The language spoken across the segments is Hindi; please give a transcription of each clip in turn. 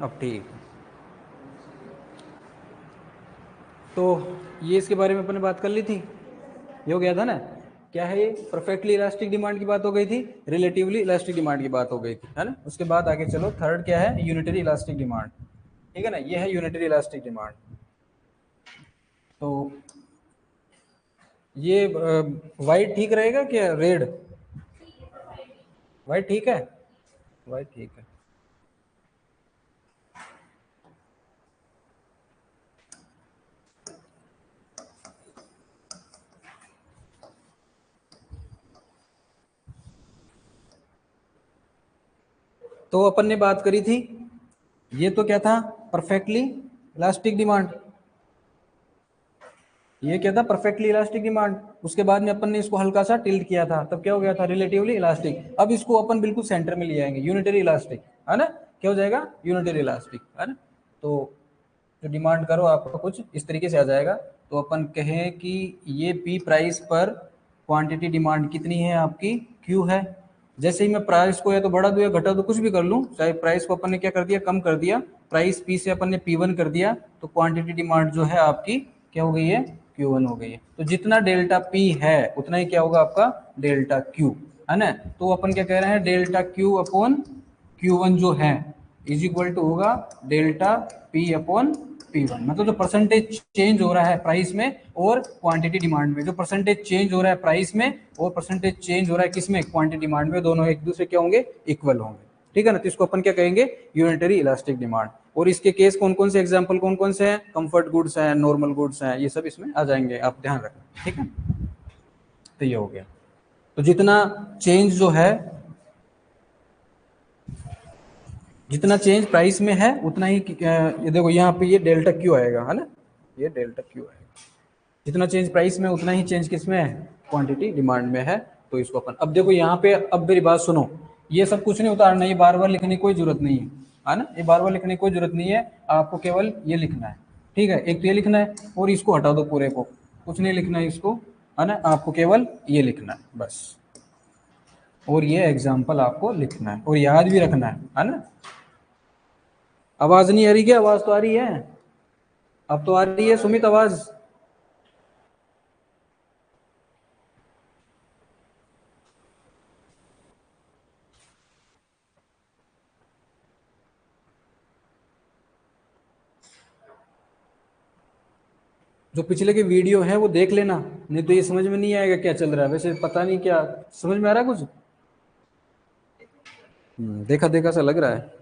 अब ठीक। तो ये इसके बारे में अपन ने बात कर ली थी, ये हो गया था ना। क्या है ये? परफेक्टली इलास्टिक डिमांड की बात हो गई थी, रिलेटिवली इलास्टिक डिमांड की बात हो गई थी, है ना। उसके बाद आगे चलो, थर्ड क्या है? Unitary elastic demand. ठीक है ना, ये है यूनिटरी इलास्टिक डिमांड। तो ये वाइट ठीक रहेगा क्या रेड? वाइट ठीक है, वाइट ठीक है। तो अपन ने बात करी थी, ये तो क्या था? Perfectly elastic demand. ये क्या था? Perfectly elastic demand. उसके बाद में अपन ने इसको हल्का सा टिल्ट किया था, तब क्या हो गया था? Relatively elastic. अब इसको अपन बिल्कुल सेंटर में ले आएंगे, यूनिटरी इलास्टिक, है ना। क्या हो जाएगा? यूनिटरी इलास्टिक, है ना। तो जो डिमांड करो आपको कुछ इस तरीके से आ जाएगा। तो अपन कहें कि ये पी प्राइस पर क्वांटिटी डिमांड कितनी है आपकी? क्यू है। जैसे ही मैं प्राइस को या तो बढ़ा दूं या घटा दूं, कुछ भी कर लूं, चाहे प्राइस को अपन ने क्या कर दिया? कम कर दिया। प्राइस पी से अपन ने P1 कर दिया, तो क्वांटिटी डिमांड जो है आपकी क्या हो गई है? Q1 हो गई है। तो जितना डेल्टा P है उतना ही क्या होगा आपका? डेल्टा Q, है ना। तो अपन क्या कह रहे हैं? डेल्टा Q अपॉन Q1 जो है इज इक्वल टू होगा डेल्टा P अपॉन P1। मतलब जो परसेंटेज चेंज हो रहा है प्राइस में और क्वांटिटी डिमांड में, जो परसेंटेज चेंज हो रहा है प्राइस में और परसेंटेज चेंज हो रहा है किसमें? क्वांटिटी डिमांड में, दोनों एक दूसरे क्या होंगे? इक्वल होंगे। ठीक है ना। तो इसको अपन क्या कहेंगे? Unitary elastic demand. और इसके केस कौन कौन से, एग्जाम्पल कौन कौन से हैं? कंफर्ट गुड्स हैं, नॉर्मल गुड्स हैं, ये सब इसमें आ जाएंगे, आप ध्यान रखना। ठीक है, तो ये हो गया। तो जितना चेंज जो है, जितना चेंज प्राइस में है उतना ही ये देखो यहाँ पे ये डेल्टा क्यू आएगा, है ना। ये डेल्टा क्यू आएगा। जितना चेंज प्राइस में उतना ही चेंज किस में है? क्वांटिटी डिमांड में है। तो इसको अपन अब देखो यहाँ पे, अब मेरी बात सुनो, ये सब कुछ नहीं उतारना, ये बार बार लिखने की कोई जरूरत नहीं है ना। ये बार बार लिखने की कोई जरूरत नहीं है, आपको केवल ये लिखना है। ठीक है, एक तो ये लिखना है और इसको हटा दो पूरे को, कुछ नहीं लिखना है इसको, है ना। आपको केवल ये लिखना है बस, और ये एग्जाम्पल आपको लिखना है और याद भी रखना है ना। आवाज नहीं आ रही क्या? आवाज तो आ रही है, अब तो आ रही है सुमित आवाज। जो पिछले के वीडियो है वो देख लेना, नहीं तो ये समझ में नहीं आएगा क्या चल रहा है। वैसे पता नहीं क्या समझ में आ रहा है कुछ? देखा देखा सा लग रहा है।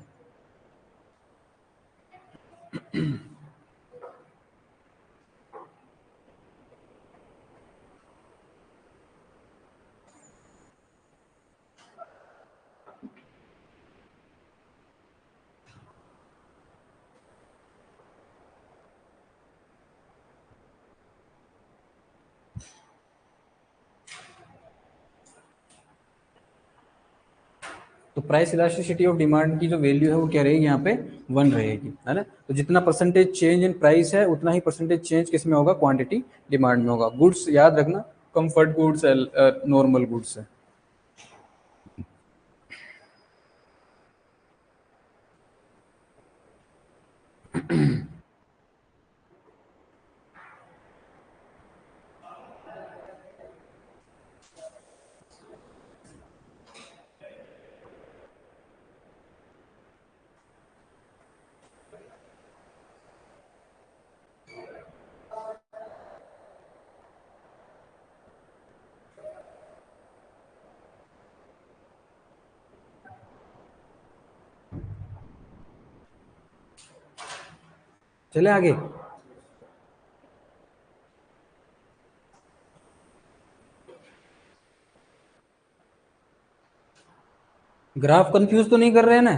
तो प्राइस इलास्टिसिटी ऑफ डिमांड की जो वैल्यू है वो क्या रहेगी? यहाँ पे 1 रहेगी, है ना। तो जितना परसेंटेज चेंज इन प्राइस है उतना ही परसेंटेज चेंज किस में होगा? क्वांटिटी डिमांड में होगा। गुड्स याद रखना, कंफर्ट गुड्स है, नॉर्मल गुड्स है। चले आगे। ग्राफ कंफ्यूज तो नहीं कर रहे हैं ना?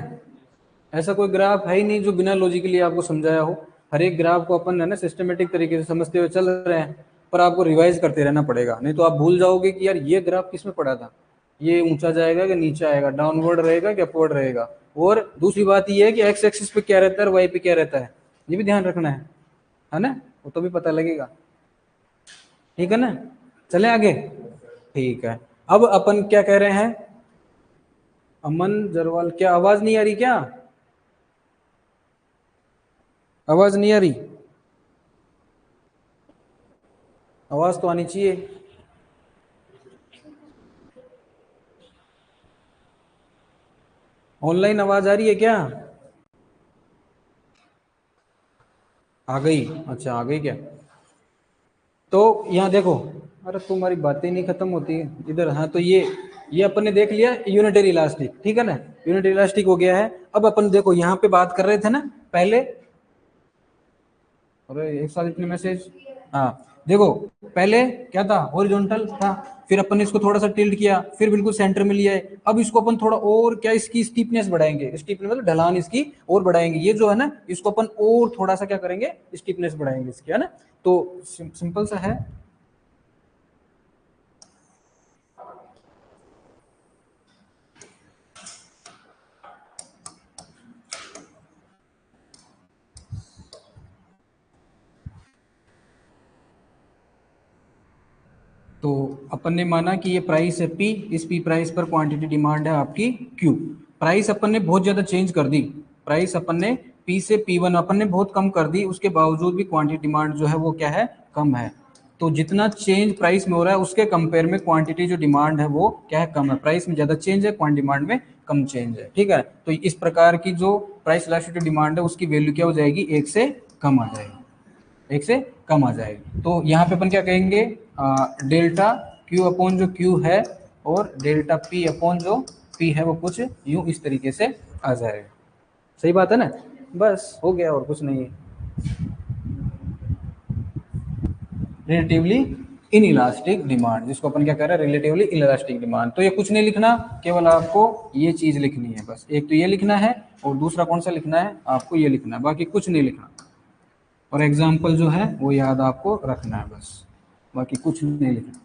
ऐसा कोई ग्राफ है ही नहीं जो बिना लॉजिकली आपको समझाया हो। हर एक ग्राफ को अपन है ना सिस्टमेटिक तरीके से समझते हुए चल रहे हैं, पर आपको रिवाइज करते रहना पड़ेगा, नहीं तो आप भूल जाओगे कि यार ये ग्राफ किस में पड़ा था, ये ऊंचा जाएगा कि नीचा आएगा, डाउनवर्ड रहेगा कि अपवर्ड रहेगा। और दूसरी बात ये है कि एक्स एक्सिस पे क्या रहता है और वाई पे क्या रहता है, ये भी ध्यान रखना है ना। वो तो भी पता लगेगा। ठीक है ना, चले आगे। ठीक है, अब अपन क्या कह रहे हैं? अमन जरवाल, क्या आवाज नहीं आ रही क्या? आवाज नहीं आ रही? आवाज तो आनी चाहिए। ऑनलाइन आवाज आ रही है क्या? आ गई? अच्छा आ गई क्या? तो यहाँ देखो, अरे तुम्हारी बातें नहीं खत्म होती इधर। हाँ तो ये अपन ने देख लिया यूनिटरी इलास्टिक, ठीक है ना, यूनिटरी इलास्टिक हो गया है। अब अपन देखो यहाँ पे बात कर रहे थे ना पहले, अरे एक साथ इतने मैसेज। हाँ देखो, पहले क्या था, हॉरिजॉन्टल था, फिर अपन ने इसको थोड़ा सा टिल्ट किया, फिर बिल्कुल सेंटर में लिया है। अब इसको अपन थोड़ा और क्या, इसकी स्टीपनेस बढ़ाएंगे, स्टीपनेस मतलब ढलान इसकी और बढ़ाएंगे। ये जो है ना, इसको अपन और थोड़ा सा क्या करेंगे, स्टीपनेस बढ़ाएंगे इसकी, है ना। तो सिंपल सा है। तो अपन ने माना कि ये प्राइस है पी, इस पी प्राइस पर क्वांटिटी डिमांड है आपकी क्यू। प्राइस अपन ने बहुत ज्यादा चेंज कर दी, प्राइस अपन ने पी से पी वन अपन ने बहुत कम कर दी, उसके बावजूद भी क्वांटिटी डिमांड जो है वो क्या है, कम है। तो जितना चेंज प्राइस में हो रहा है उसके कंपेयर में क्वांटिटी जो डिमांड है वो क्या है, कम है। प्राइस में ज्यादा चेंज है, क्वांटिटी डिमांड में कम चेंज है, ठीक है। तो इस प्रकार की जो प्राइस इलास्टिसिटी डिमांड है उसकी वैल्यू क्या हो जाएगी, एक से कम आ जाएगी, एक से कम आ जाएगी। तो यहाँ पे अपन क्या कहेंगे, डेल्टा क्यू अपॉन जो क्यू है और डेल्टा पी अपॉन जो पी है वो कुछ यूं इस तरीके से आ जाएगा। सही बात है ना, बस हो गया और कुछ नहीं है। रिलेटिवली इन इलास्टिक डिमांड, जिसको अपन क्या कर रहे हैं, रिलेटिवली इलास्टिक डिमांड। तो ये कुछ नहीं लिखना, केवल आपको ये चीज लिखनी है बस। एक तो ये लिखना है और दूसरा कौन सा लिखना है, आपको ये लिखना है, बाकी कुछ नहीं लिखना। और एग्जाम्पल जो है वो याद आपको रखना है बस, बाकी कुछ नहीं लिखना।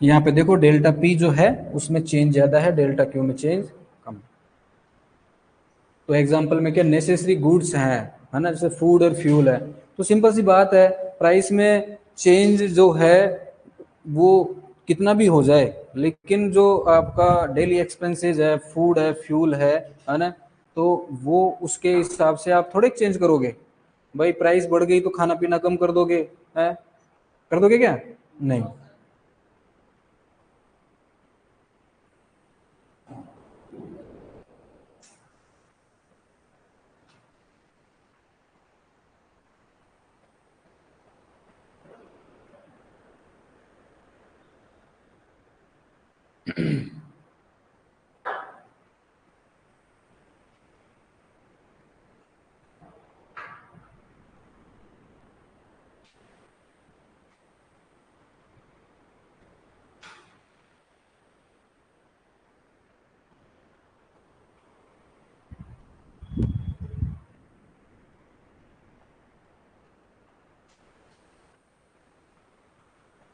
यहाँ पे देखो डेल्टा पी जो है उसमें चेंज ज्यादा है, डेल्टा क्यू में चेंज कम। तो एग्जांपल में क्या, नेसेसरी गुड्स है ना, जैसे फूड और फ्यूल है। तो सिंपल सी बात है, प्राइस में चेंज जो है वो कितना भी हो जाए, लेकिन जो आपका डेली एक्सपेंसेस है, फूड है, फ्यूल है ना, तो वो उसके हिसाब से आप थोड़े चेंज करोगे। भाई प्राइस बढ़ गई तो खाना पीना कम कर दोगे, है, कर दोगे क्या? नहीं।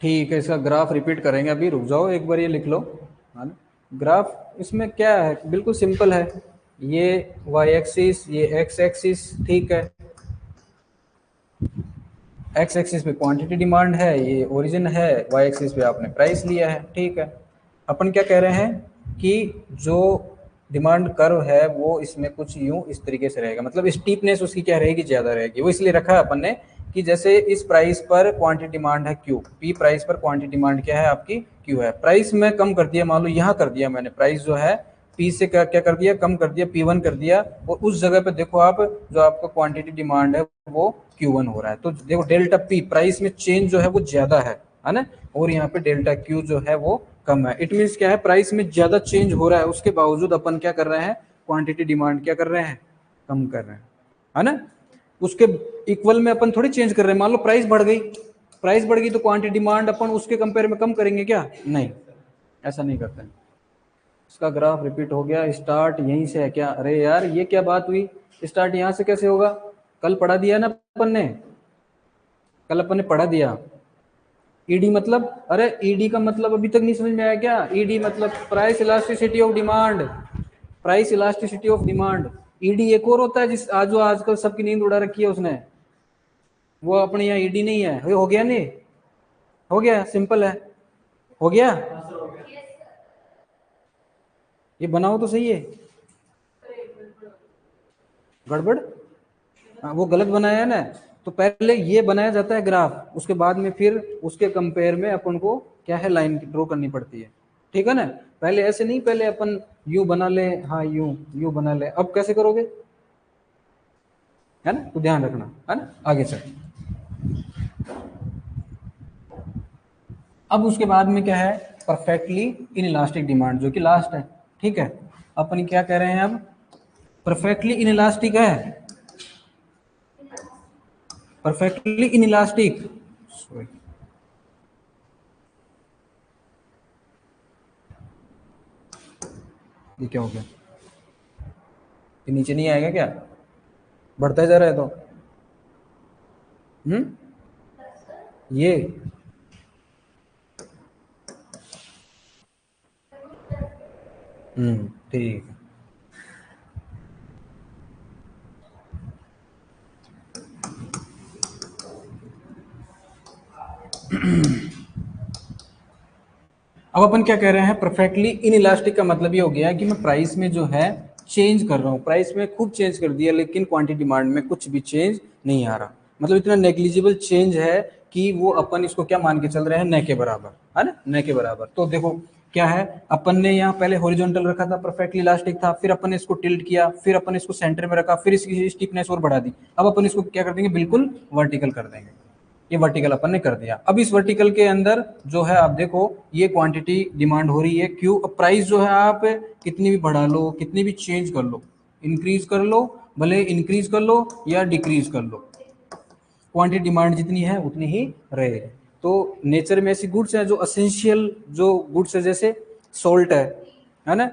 ठीक है, इसका ग्राफ रिपीट करेंगे, अभी रुक जाओ एक बार ये लिख लो, है ना। ग्राफ इसमें क्या है, बिल्कुल सिंपल है। ये वाई एक्सिस, ये एक्स एक्सिस, ठीक है। एक्स एक्सिस पे क्वांटिटी डिमांड है, ये ओरिजिन है, वाई एक्सिस पे आपने प्राइस लिया है, ठीक है। अपन क्या कह रहे हैं कि जो डिमांड कर्व है वो इसमें कुछ यूं इस तरीके से रहेगा, मतलब स्टीपनेस उसकी क्या रहेगी, ज्यादा रहेगी। वो इसलिए रखा है अपन ने कि जैसे इस प्राइस पर क्वांटिटी डिमांड है क्यू, पी प्राइस पर क्वांटिटी डिमांड क्या है आपकी, क्यू है। प्राइस में कम कर दिया, मान लो यहाँ कर दिया मैंने, प्राइस जो है पी से क्या क्या कर दिया, कम कर दिया, पी वन कर दिया, और उस जगह पे देखो आप, जो आपका क्वांटिटी डिमांड है वो क्यू वन हो रहा है। तो देखो डेल्टा पी प्राइस में चेंज जो है वो ज्यादा है ना, और यहाँ पे डेल्टा क्यू जो है वो कम है। इट मीन्स क्या है, प्राइस में ज्यादा चेंज हो रहा है, उसके बावजूद अपन क्या कर रहे हैं, क्वांटिटी डिमांड क्या कर रहे हैं, कम कर रहे हैं, है ना। उसके इक्वल में अपन थोड़ी चेंज कर रहे हैं। मान लो प्राइस बढ़ गई, प्राइस बढ़ गई तो क्वांटिटी डिमांड अपन उसके कंपेयर में कम करेंगे क्या, नहीं, ऐसा नहीं करते हैं। इसका ग्राफ रिपीट हो गया, स्टार्ट यहीं से है क्या, अरे यार ये क्या बात हुई, स्टार्ट यहां से कैसे होगा, कल पढ़ा दिया ना अपन ने, कल अपन ने पढ़ा दिया। ईडी मतलब, अरे ईडी का मतलब अभी तक नहीं समझ में आया क्या, ईडी मतलब price elasticity of demand, price elasticity of demand. ED एक और होता है जिस आज जो आजकल सबकी नींद उड़ा रखी है उसने, वो अपने यहाँ ईडी नहीं है। हो गया नहीं, हो गया, सिंपल है, हो गया। ये बनाओ तो सही है, गड़बड़। हाँ, वो गलत बनाया है ना। तो पहले ये बनाया जाता है ग्राफ, उसके बाद में फिर उसके कंपेयर में अपन को क्या है, लाइन ड्रॉ करनी पड़ती है, ठीक है ना। पहले ऐसे नहीं, पहले अपन यू बना ले, हाँ यू यू बना ले, अब कैसे करोगे, है ना, तो ध्यान रखना, है ना। आगे चल, अब उसके बाद में क्या है, परफेक्टली इन इलास्टिक डिमांड, जो कि लास्ट है, ठीक है। अपन क्या कह रहे हैं अब, परफेक्टली इन इलास्टिक है, परफेक्टली इन इलास्टिक, ये क्या हो गया, ये नीचे नहीं आएगा क्या, बढ़ता जा रहा है तो, ये ठीक है। अब अपन क्या कह रहे हैं, परफेक्टली इन इलास्टिक का मतलब ये हो गया कि मैं प्राइस में जो है चेंज कर रहा हूँ, प्राइस में खूब चेंज कर दिया, लेकिन क्वांटिटी डिमांड में कुछ भी चेंज नहीं आ रहा, मतलब इतना नेग्लिजिबल चेंज है कि वो अपन इसको क्या मान के चल रहे हैं, न के बराबर, है ना, न के बराबर। तो देखो क्या है, अपन ने यहाँ पहले हॉरिजॉन्टल रखा था, परफेक्टली इलास्टिक था, फिर अपन ने इसको टिल्ट किया, फिर अपन इसको सेंटर में रखा, फिर इसकी स्टिफनेस और बढ़ा दी, अब अपन इसको क्या कर देंगे, बिल्कुल वर्टिकल कर देंगे। ये वर्टिकल अपन ने कर दिया। अब इस वर्टिकल के अंदर जो है आप देखो, ये क्वांटिटी डिमांड हो रही है, क्यों, अब प्राइस जो है आप कितनी भी बढ़ा लो, कितनी भी चेंज कर लो, इंक्रीज कर लो, भले इंक्रीज कर लो या डिक्रीज कर लो, क्वांटिटी डिमांड जितनी है उतनी ही रहेगी। तो नेचर में ऐसी गुड्स है जो असेंशियल जो गुड्स है, जैसे सोल्ट है ना,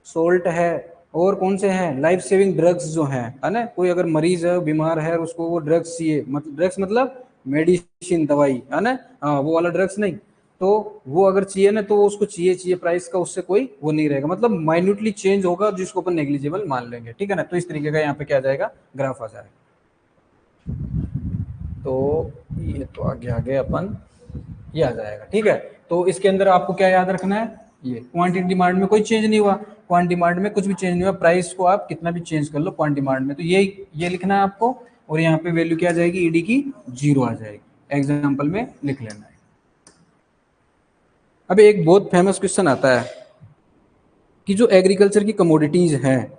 सोल्ट है, और कौन से हैं, लाइफ सेविंग ड्रग्स जो हैं, है ना, कोई अगर मरीज है, बीमार है, उसको वो ड्रग्स चाहिए, मतलब ड्रग्स मतलब मेडिसिन, दवाई, है ना, हाँ वो वाला ड्रग्स नहीं, तो वो अगर चाहिए ना, तो उसको चाहिए चाहिए, प्राइस का उससे कोई वो नहीं रहेगा, मतलब माइन्यूटली चेंज होगा, जिसको अपन नेग्लिजिबल मान लेंगे, ठीक है ना। तो इस तरीके का यहाँ पे क्या आ जाएगा, ग्राफ आ जाएगा। तो ये तो आगे आगे अपन ये आ जाएगा, ठीक है। तो इसके अंदर आपको क्या याद रखना है, ये क्वांटिटी डिमांड में कोई चेंज नहीं हुआ, क्वांटिटी डिमांड में कुछ भी चेंज नहीं हुआ, प्राइस को आप कितना भी चेंज कर लो क्वांटिटी डिमांड में, तो ये लिखना है आपको, और यहाँ पे वैल्यू क्या आ जाएगी, ईडी की 0 आ जाएगी, एग्जाम्पल में लिख लेना है। अब एक बहुत फेमस क्वेश्चन आता है कि जो एग्रीकल्चर की कमोडिटीज हैं,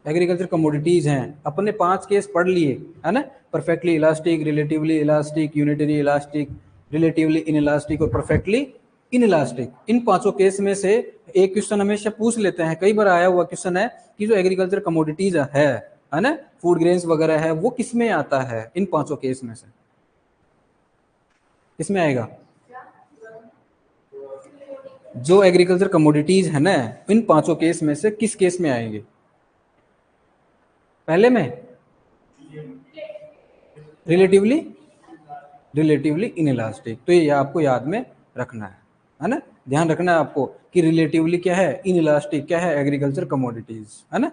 एग्रीकल्चर कमोडिटीज हैं, अपन ने 5 केस पढ़ लिए, है ना, perfectly elastic, relatively elastic, unitary elastic, relatively inelastic और परफेक्टली इन इलास्टिक। इन 5 केस में से एक क्वेश्चन हमेशा पूछ लेते हैं, कई बार आया हुआ क्वेश्चन है कि जो एग्रीकल्चर कमोडिटीज है ना, फूड ग्रेन्स वगैरह है, वो किस में आता है, इन 5 केस में से किसमें आएगा, जो एग्रीकल्चर कमोडिटीज है ना, इन 5 केस में से किस केस में आएंगे, पहले में रिलेटिवली, रिलेटिवली इनइलास्टिक, तो ये आपको याद में रखना है ना, ध्यान रखना है आपको कि रिलेटिवली क्या है, इनइलास्टिक क्या है, एग्रीकल्चर कमोडिटीज, है ना।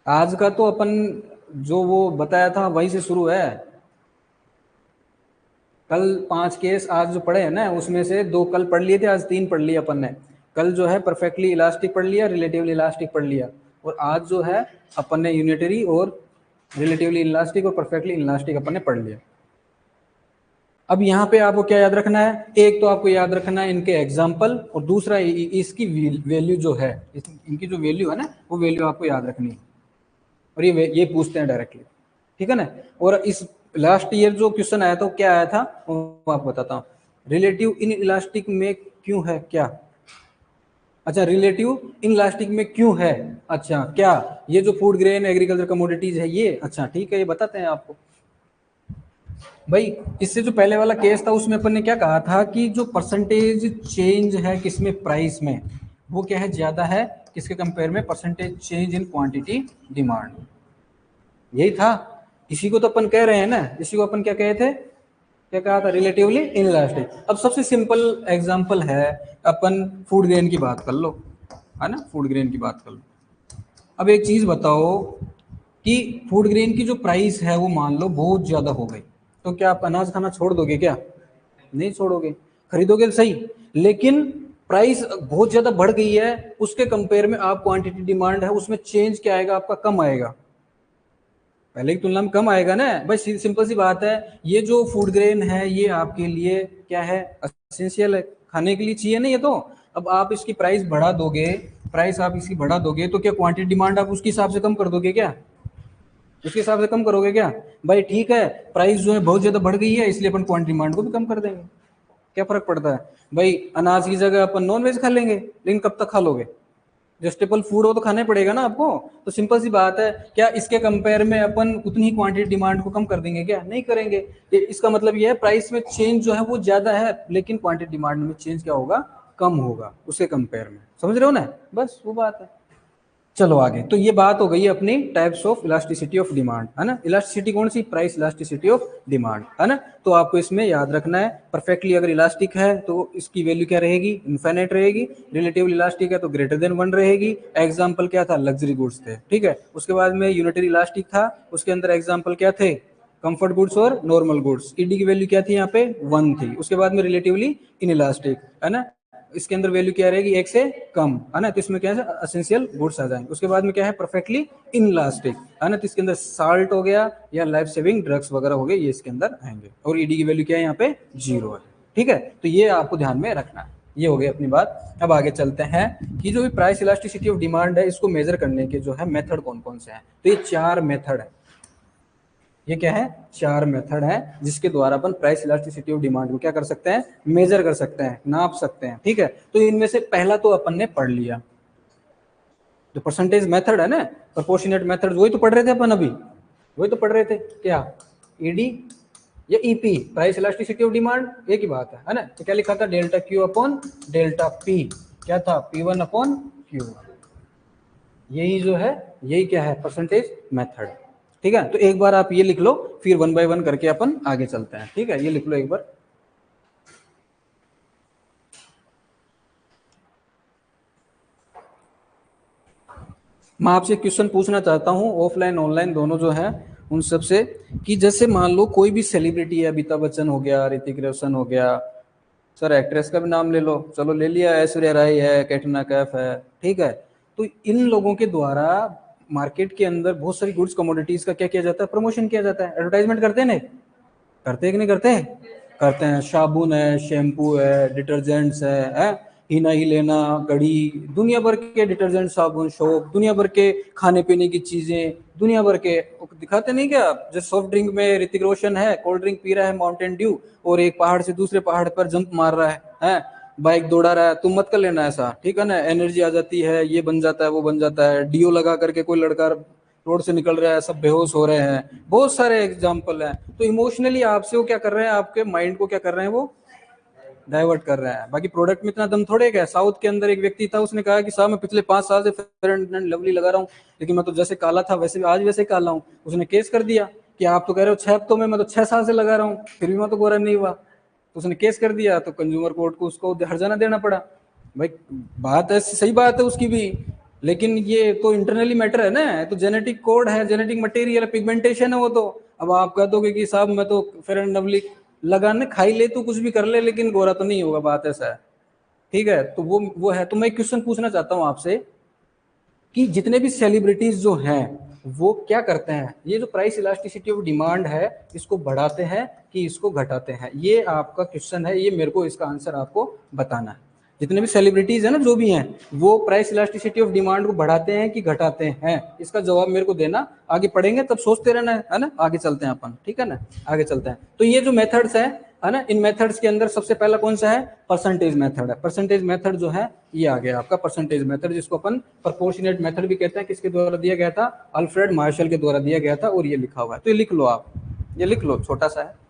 आज का तो अपन जो वो बताया था वहीं से शुरू है, कल 5 केस आज जो पढ़े हैं ना, उसमें से 2 कल पढ़ लिए थे, आज 3 पढ़ लिए अपन ने। कल जो है परफेक्टली इलास्टिक पढ़ लिया, रिलेटिवली इलास्टिक पढ़ लिया, और आज जो है अपन ने यूनिटरी और रिलेटिवली इलास्टिक और परफेक्टली इलास्टिक अपन ने पढ़ लिया। अब यहाँ पे आपको क्या याद रखना है, एक तो आपको याद रखना है इनके एग्जाम्पल, और दूसरा इसकी वैल्यू जो है, इनकी जो वैल्यू है ना, वो वैल्यू आपको याद रखनी है, और ये पूछते हैं डायरेक्टली, ठीक है ना। और इस लास्ट ईयर जो क्वेश्चन आया था वो क्या आया था, वो आपको बताता हूँ, रिलेटिव इन इलास्टिक में क्यों है क्या, अच्छा रिलेटिव इन इलास्टिक में क्यों है, अच्छा क्या, ये जो फूड ग्रेन एग्रीकल्चर कमोडिटीज है ये, अच्छा ठीक है, ये बताते हैं आपको भाई। इससे जो पहले वाला केस था उसमें अपन ने क्या कहा था कि जो परसेंटेज चेंज है किसमें, प्राइस में, वो क्या है, ज्यादा है किसके कंपेयर में, percentage change in quantity demand, यही था। इसी को तो अपन कह रहे हैं ना, इसी को अपन क्या कहे थे, क्या कहा था, रिलेटिवली इनइलास्टिक। अब सबसे सिंपल एग्जांपल है, अपन फूड ग्रेन की बात कर लो, है ना, फूड ग्रेन की बात कर लो। अब एक चीज बताओ कि फूड ग्रेन की जो प्राइस है वो मान लो बहुत ज्यादा हो गई, तो क्या आप अनाज खाना छोड़ दोगे क्या, नहीं छोड़ोगे, खरीदोगे सही, लेकिन प्राइस बहुत ज्यादा बढ़ गई है, उसके कंपेयर में आप क्वांटिटी डिमांड है उसमें चेंज क्या आएगा आपका, कम आएगा, पहले की तुलना में कम आएगा ना भाई, सिंपल सी बात है। ये जो फूड ग्रेन है ये आपके लिए क्या है, असेंशियल है, खाने के लिए चाहिए ना ये तो। अब आप इसकी प्राइस बढ़ा दोगे, प्राइस आप इसकी बढ़ा दोगे तो क्या क्वांटिटी डिमांड आप उसके हिसाब से कम कर दोगे क्या, उसके हिसाब से कम करोगे क्या भाई, ठीक है प्राइस जो है बहुत ज्यादा बढ़ गई है इसलिए अपन क्वांटिटी डिमांड को भी कम कर देंगे, क्या फर्क पड़ता है भाई, अनाज की जगह अपन नॉन वेज खा लेंगे, लेकिन कब तक खा लोगे, जो स्टेपल फूड हो तो खाना ही पड़ेगा ना आपको। तो सिंपल सी बात है, क्या इसके कंपेयर में अपन उतनी ही क्वांटिटी डिमांड को कम कर देंगे, क्या नहीं करेंगे। इसका मतलब ये है प्राइस में चेंज जो है वो ज्यादा है, लेकिन क्वांटिटी डिमांड में चेंज क्या होगा, कम होगा उसके कंपेयर में, समझ रहे हो ना, बस वो बात है। चलो आगे, तो ये बात हो गई अपनी types of elasticity of demand, है ना। इलास्टिसिटी कौन सी, प्राइस इलास्टिसिटी ऑफ डिमांड, है ना। तो आपको इसमें याद रखना है, परफेक्टली अगर इलास्टिक है तो इसकी वैल्यू क्या रहेगी, इनफाइनाइट रहेगी, रिलेटिवली इलास्टिक है तो ग्रेटर देन 1 रहेगी। एग्जाम्पल क्या था, लग्जरी गुड्स थे, ठीक है। उसके बाद में यूनिटरी इलास्टिक था, उसके अंदर एग्जाम्पल क्या थे, कंफर्ट गुड्स और नॉर्मल गुड्स, ईडी की वैल्यू क्या थी यहाँ पे 1 थी। उसके बाद में रिलेटिवली इनइलास्टिक, है ना, इसके अंदर वैल्यू क्या रहेगी, 1 से कम, है ना, तो इसमें क्या है असेंशियल गुड्स आ जाएंगे। उसके बाद में क्या है, परफेक्टली इनइलास्टिक, है ना, तो इसके अंदर साल्ट हो गया या लाइफ सेविंग ड्रग्स वगैरह हो गए, ये इसके अंदर आएंगे। और ईडी की वैल्यू क्या है यहाँ पे 0 है, ठीक है। तो ये आपको ध्यान में रखना है, ये हो गई अपनी बात। अब आगे चलते हैं कि जो भी प्राइस इलास्टिसिटी ऑफ डिमांड है इसको मेजर करने के जो है मेथड कौन कौन से हैं, तो ये 4 मेथड है, ये क्या है, 4 मेथड है जिसके द्वारा अपन प्राइस इलास्टिसिटी ऑफ डिमांड को क्या कर सकते हैं, मेजर कर सकते हैं, नाप सकते हैं, ठीक है। तो इनमें से पहला तो अपन ने पढ़ लिया, जो परसेंटेज मेथड है ना, प्रोपोर्शनेट मेथड, वही तो पढ़ रहे थे अपन अभी, वही तो पढ़ रहे थे, क्या ईडी या EP, price elasticity of demand एक ही बात है ना। तो क्या लिखा था, delta Q upon delta P, क्या था, P1 अपॉन Q, यही जो है, यही क्या है, परसेंटेज मेथड, ठीक है। तो एक बार आप ये लिख लो, फिर 1 बाय 1 करके अपन आगे चलते हैं, ठीक है। ये लिख लो एक बार, मैं आपसे क्वेश्चन पूछना चाहता हूँ ऑफलाइन ऑनलाइन दोनों जो है उन सब से, कि जैसे मान लो कोई भी सेलिब्रिटी है, अमिताभ बच्चन हो गया, ऋतिक रोशन हो गया, सर एक्ट्रेस का भी नाम ले लो, चलो ले लिया, ऐश्वर्या राय है, कैटरीना कैफ है, ठीक है। तो इन लोगों के द्वारा मार्केट के अंदर बहुत सारी गुड्स कमोडिटीज का क्या किया जाता है, प्रमोशन किया जाता है, एडवर्टाइजमेंट करते हैं, नहीं करते हैं कि नहीं करते, करते हैं। साबुन है, शैम्पू है, डिटर्जेंट्स है, हिना ही लेना, घड़ी, दुनिया भर के डिटर्जेंट, साबुन, सोप, दुनिया भर के खाने पीने की चीजें, दुनिया भर के दिखाते नहीं क्या। जैसे सॉफ्ट ड्रिंक में ऋतिक रोशन है, कोल्ड ड्रिंक पी रहा है माउंटेन ड्यू, और एक पहाड़ से दूसरे पहाड़ पर जंप मार रहा है, बाइक दौड़ा रहा है, तुम मत कर लेना ऐसा, ठीक है ना, एनर्जी आ जाती है, ये बन जाता है, वो बन जाता है, डीओ लगा करके कोई लड़का रोड से निकल रहा है, सब बेहोश हो रहे हैं, बहुत सारे एग्जाम्पल हैं। तो इमोशनली आपसे वो क्या कर रहे हैं, आपके माइंड को क्या कर रहे हैं, वो डाइवर्ट कर रहा है। बाकी प्रोडक्ट में इतना दम थोड़े है। साउथ के अंदर एक व्यक्ति था, उसने कहा कि साहब मैं पिछले 5 साल से फेयर एंड लवली लगा रहा हूँ, लेकिन मैं तो जैसे काला था वैसे आज वैसे काला हूँ। उसने केस कर दिया कि आप तो कह रहे हो 6 हफ्तों में, मैं तो 6 साल से लगा रहा हूँ फिर भी मैं तो गोरा नहीं हुआ। तो उसने केस कर दिया, तो कंज्यूमर कोर्ट को उसको हर्जाना देना पड़ा। भाई बात है, सही बात है उसकी भी, लेकिन ये तो इंटरनली मैटर है ना, तो जेनेटिक कोड है, जेनेटिक मटेरियल, पिगमेंटेशन है वो तो। अब आप कह दोगे कि साहब मैं तो फेयर एंड लवली लगाने खाई ले, तू कुछ भी कर ले, लेकिन गोरा तो नहीं होगा, बात ऐसा है, ठीक है। तो वो है। तो मैं क्वेश्चन पूछना चाहता हूं आपसे कि जितने भी सेलिब्रिटीज जो हैं वो क्या करते हैं, ये जो प्राइस इलास्टिसिटी ऑफ डिमांड है इसको बढ़ाते हैं कि इसको घटाते हैं, ये आपका क्वेश्चन है, ये मेरे को इसका आंसर आपको बताना है। जितने भी सेलिब्रिटीज है ना, जो भी हैं, वो प्राइस इलास्टिसिटी ऑफ डिमांड को बढ़ाते हैं कि घटाते हैं, इसका जवाब मेरे को देना। आगे पढ़ेंगे तब सोचते रहना है ना, आगे चलते हैं अपन, ठीक है ना, आगे चलते हैं। तो ये जो मेथड्स है ना, इन मेथड्स के अंदर सबसे पहला कौन सा है, परसेंटेज मेथड है। परसेंटेज मेथड जो है ये आ गया आपका परसेंटेज मेथड, जिसको अपन प्रोपोर्शनेट मेथड भी कहते हैं। किसके द्वारा दिया गया था, अल्फ्रेड मार्शल के द्वारा दिया गया था, और ये लिखा हुआ है, तो ये लिख लो आप, ये लिख लो, छोटा सा है।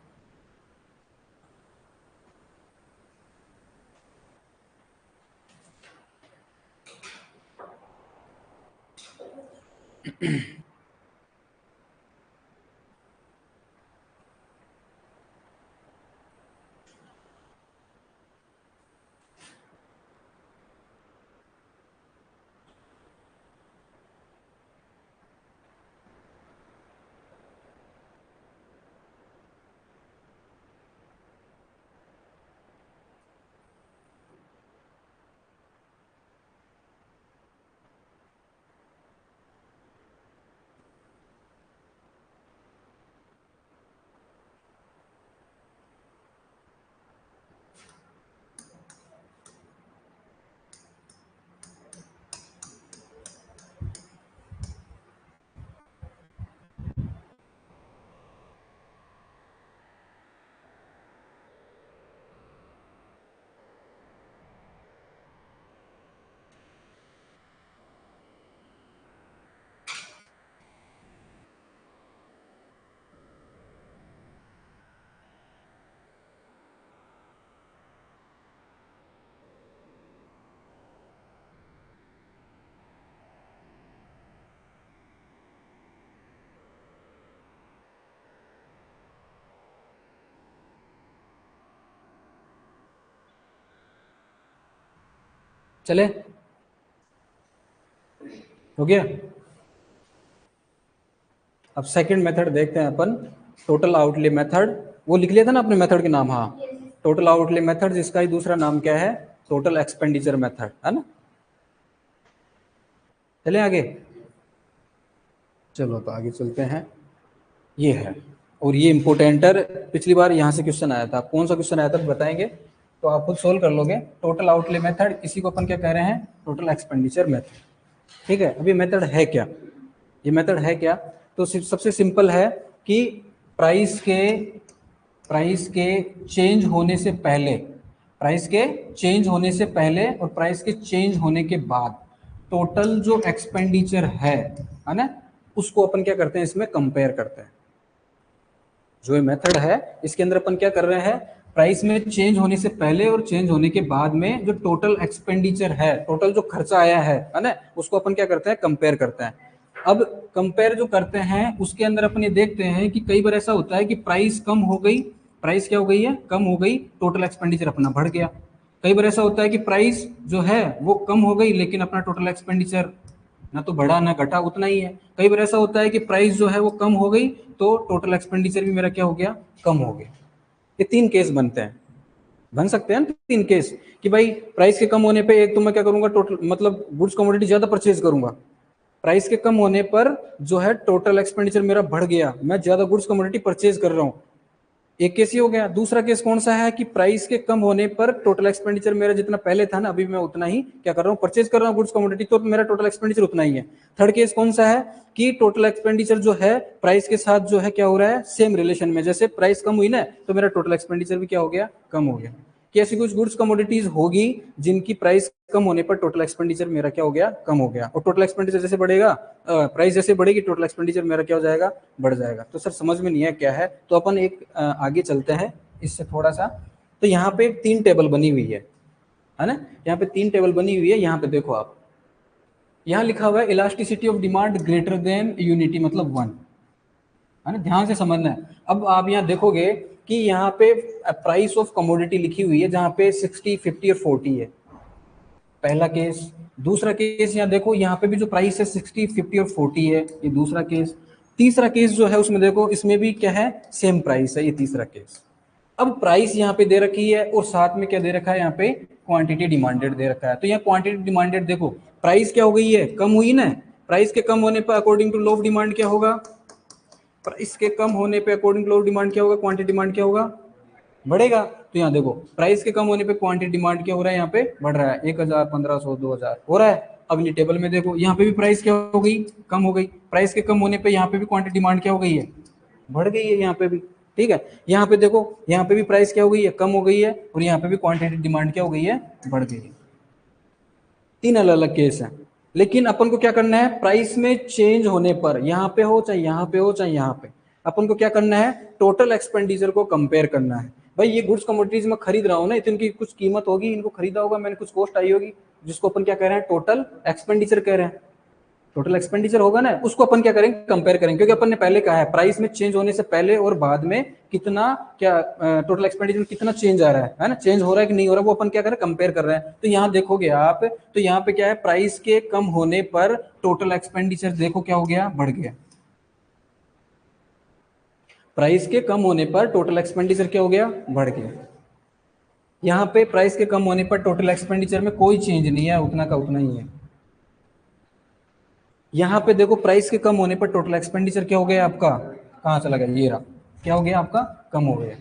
चले, हो गया। अब सेकंड मेथड देखते हैं अपन, टोटल आउटले मेथड। वो लिख लिया था ना अपने मेथड के नाम, हाँ, टोटल आउटले मेथड, जिसका ही दूसरा नाम क्या है, टोटल एक्सपेंडिचर मेथड, है ना। चले आगे, चलो तो आगे चलते हैं। ये है, और ये इंपोर्टेंट है, पिछली बार यहाँ से क्वेश्चन आया था, कौन सा क्वेश्चन आया था बताएंगे तो आप खुद सोल्व कर लोगे। टोटल आउटले मेथड, इसी को अपन क्या कह रहे हैं, टोटल एक्सपेंडिचर मेथड। ठीक है, अब ये मेथड है क्या, ये मेथड है क्या, तो सबसे सिंपल है कि प्राइस के चेंज होने से पहले, प्राइस के चेंज होने से पहले और प्राइस के चेंज होने के बाद टोटल जो एक्सपेंडिचर है ना, उसको अपन क्या करते हैं, इसमें कंपेयर करते हैं। जो ये मेथड है इसके अंदर अपन क्या कर रहे हैं, प्राइस में चेंज होने से पहले और चेंज होने के बाद में जो टोटल एक्सपेंडिचर है, टोटल जो खर्चा आया है ना, उसको अपन क्या करते हैं, कंपेयर करते हैं। अब कंपेयर जो करते हैं उसके अंदर अपन ये देखते हैं कि कई बार ऐसा होता है कि प्राइस कम हो गई, प्राइस क्या हो गई है, कम हो गई, टोटल एक्सपेंडिचर अपना बढ़ गया। कई बार ऐसा होता है कि प्राइस जो है वो कम हो गई लेकिन अपना टोटल एक्सपेंडिचर ना तो बढ़ा ना घटा, उतना ही है। कई बार ऐसा होता है कि प्राइस जो है वो कम हो गई तो टोटल एक्सपेंडिचर भी मेरा क्या हो गया, कम हो गया। ये तीन केस बनते हैं, बन सकते हैं तीन केस, कि भाई प्राइस के कम होने पे एक तो मैं क्या करूंगा, टोटल मतलब गुड्स कमोडिटी ज्यादा परचेज करूंगा। प्राइस के कम होने पर जो है टोटल एक्सपेंडिचर मेरा बढ़ गया, मैं ज्यादा गुड्स कमोडिटी परचेज कर रहा हूँ, एक केस ही हो गया। दूसरा केस कौन सा है कि प्राइस के कम होने पर टोटल एक्सपेंडिचर मेरा जितना पहले था ना, अभी मैं उतना ही क्या कर रहा हूँ, परचेज कर रहा हूँ गुड्स कमोडिटी, तो मेरा टोटल एक्सपेंडिचर उतना ही है। थर्ड केस कौन सा है कि टोटल एक्सपेंडिचर जो है प्राइस के साथ जो है क्या हो रहा है, सेम रिलेशन में, जैसे प्राइस कम हुई ना तो मेरा टोटल एक्सपेंडिचर भी क्या हो गया, कम हो गया। कि ऐसी कुछ गुड्स कमोडिटीज होगी जिनकी प्राइस कम होने पर टोटल एक्सपेंडिचर मेरा क्या हो गया, कम हो गया, और टोटल एक्सपेंडिचर जैसे बढ़ेगा, प्राइस जैसे बढ़ेगी, टोटल एक्सपेंडिचर मेरा क्या हो जाएगा, बढ़ जाएगा। तो सर समझ में नहीं है क्या है, तो अपन एक आगे चलते हैं इससे थोड़ा सा। तो यहाँ पे तीन टेबल बनी हुई है ना, यहाँ पे तीन टेबल बनी हुई है। यहाँ पे देखो आप, यहाँ लिखा हुआ है elasticity of demand greater than unity, मतलब 1, है ना, ध्यान से समझना है। अब आप यहाँ देखोगे कि यहाँ पे प्राइस ऑफ कमोडिटी लिखी हुई है जहाँ पे 60, 50 और 40 है, पहला केस। दूसरा केस यहाँ देखो, यहाँ पे भी जो प्राइस है 60, 50 और 40 है, ये दूसरा केस। तीसरा केस जो है उसमें देखो, इसमें भी क्या है, सेम प्राइस है, ये तीसरा केस। अब प्राइस यहाँ पे दे रखी है और साथ में क्या दे रखा है, यहाँ पे क्वांटिटी डिमांडेड दे रखा है। तो यहाँ क्वांटिटी डिमांडेड देखो, प्राइस क्या हो गई है, कम हुई ना, प्राइस के कम होने पर according to law of demand क्या होगा, प्राइस के कम होने पे according to law of demand क्या होगा, क्वांटिटी डिमांड क्या होगा, बढ़ेगा। तो यहाँ देखो प्राइस के कम होने पे क्वांटिटी डिमांड क्या हो रहा है, यहाँ पे बढ़ रहा है, 1000, 1500, 2000 हो रहा है। अगली टेबल में देखो, यहाँ पे भी प्राइस क्या हो गई, कम हो गई, प्राइस के कम होने पे यहाँ पे भी क्वांटिटी डिमांड क्या हो गई है, बढ़ गई है यहाँ पे भी। ठीक है, यहाँ पे देखो, यहाँ पे भी प्राइस क्या हो गई है, कम हो गई है, और यहाँ पे भी क्वांटिटी डिमांड क्या हो गई है, बढ़ गई है। तीन अलग अलग केस हैं, लेकिन अपन को क्या करना है, प्राइस में चेंज होने पर, यहाँ पे हो चाहे यहाँ पे हो चाहे यहाँ पे, अपन को क्या करना है, टोटल एक्सपेंडिचर को कंपेयर करना है। भाई ये गुड्स कमोडिटीज में खरीद रहा हूँ ना, इनकी कुछ कीमत होगी, इनको खरीदा होगा मैंने, कुछ कॉस्ट आई होगी, जिसको अपन क्या कह रहे हैं, टोटल एक्सपेंडिचर कह रहे हैं। टोटल एक्सपेंडिचर होगा ना, उसको अपन क्या करेंगे, कंपेयर करेंगे, क्योंकि अपन ने पहले कहा है प्राइस में चेंज होने से पहले और बाद में कितना क्या टोटल एक्सपेंडिचर में कितना चेंज आ रहा है ना, चेंज हो रहा है कि नहीं हो रहा, वो अपन क्या कर रहे हैं, कंपेयर कर रहे हैं। तो यहाँ देखोगे आप, तो यहाँ पे क्या है, प्राइस के कम होने पर टोटल एक्सपेंडिचर देखो क्या हो गया, बढ़ गया। प्राइस के कम होने पर टोटल एक्सपेंडिचर क्या हो गया, बढ़ गया। यहाँ पे प्राइस के कम होने पर टोटल एक्सपेंडिचर में कोई चेंज नहीं है, उतना का उतना ही है। यहाँ पे देखो प्राइस के कम होने पर टोटल एक्सपेंडिचर क्या हो गया आपका, कहाँ चला गया, ये रहा, क्या हो गया आपका, कम हो गया।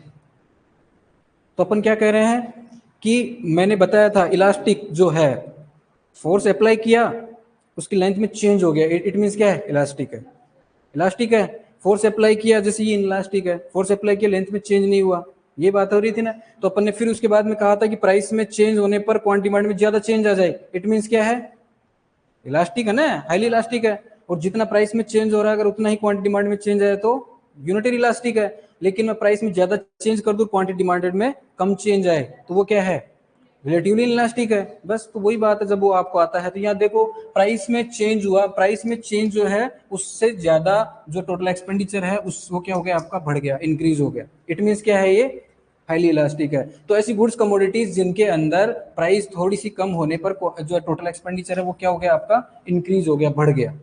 तो अपन क्या कह रहे हैं कि मैंने बताया था इलास्टिक जो है, फोर्स अप्लाई किया, उसकी लेंथ में चेंज हो गया, इट मीन्स क्या है, इलास्टिक है, इलास्टिक है। फोर्स अप्लाई किया, जैसे ये इलास्टिक है, फोर्स अप्लाई किया, लेंथ में चेंज नहीं हुआ, ये बात हो रही थी ना। तो अपन ने फिर उसके बाद में कहा था कि प्राइस में चेंज होने पर क्वांटिटी डिमांड में ज्यादा चेंज आ जाए, इट मीन्स क्या है, इलास्टिक है ना, हाईली इलास्टिक है। और जितना प्राइस में चेंज हो रहा है, अगर उतना ही क्वांटिटी डिमांड में चेंज आए तो यूनिटरी इलास्टिक है। लेकिन मैं प्राइस में ज्यादा चेंज कर दूं, क्वांटिटी डिमांडेड में कम चेंज आए, तो वो क्या है, रिलेटिवली इलास्टिक है। बस तो वही बात है, जब वो आपको आता है। तो यहाँ देखो प्राइस में चेंज हुआ, प्राइस में चेंज जो है उससे ज्यादा जो टोटल एक्सपेंडिचर है उस वो क्या हो गया आपका, बढ़ गया, इंक्रीज हो गया। इट मीन्स क्या है ये, हाईली इलास्टिक है। तो ऐसी गुड्स कमोडिटीज जिनके अंदर प्राइस थोड़ी सी कम होने पर जो टोटल एक्सपेंडिचर है वो क्या हो गया आपका, इंक्रीज हो गया, बढ़ गया,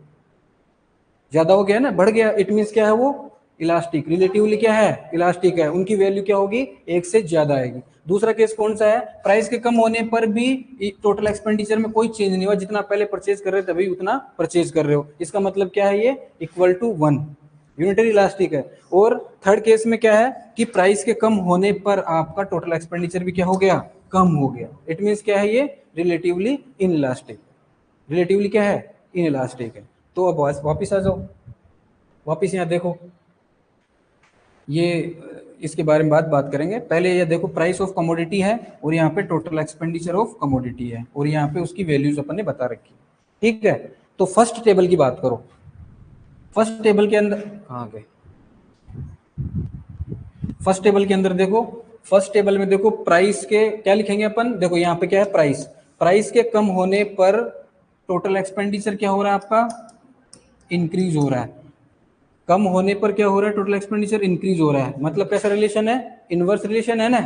ज्यादा हो गया ना, बढ़ गया, इट मीन्स क्या है वो इलास्टिक, रिलेटिवली क्या है इलास्टिक है, उनकी वैल्यू क्या होगी एक से ज्यादा आएगी। दूसरा केस कौन सा है, प्राइस के कम होने पर भी टोटल एक्सपेंडिचर में कोई चेंज नहीं हुआ, जितना पहले परचेज कर रहे थे अभी उतना परचेज कर रहे हो, इसका मतलब क्या है ये इक्वल टू 1, यूनिटरी इलास्टिक है। और थर्ड केस में क्या है कि प्राइस के कम होने पर आपका टोटल एक्सपेंडिचर भी क्या हो गया, कम हो गया, इट मीन्स क्या है ये रिलेटिवली इन इलास्टिक, रिलेटिवली क्या है इन इलास्टिक है। तो अब वापिस आ जाओ, वापिस यहाँ देखो, ये इसके बारे में बात करेंगे, पहले ये देखो प्राइस ऑफ कमोडिटी है और यहाँ पे टोटल एक्सपेंडिचर ऑफ कमोडिटी है और यहाँ पे उसकी वैल्यूज अपन ने बता रखी, ठीक है। तो फर्स्ट टेबल की बात करो, फर्स्ट टेबल के अंदर कहाँ गए, फर्स्ट टेबल के अंदर देखो, फर्स्ट टेबल में देखो प्राइस के क्या लिखेंगे अपन, देखो यहाँ पे क्या है प्राइस, प्राइस के कम होने पर टोटल एक्सपेंडिचर क्या हो रहा है आपका, इंक्रीज हो रहा है, कम होने पर क्या हो रहा है टोटल एक्सपेंडिचर इंक्रीज हो रहा है, मतलब कैसा रिलेशन है, इनवर्स रिलेशन है ना,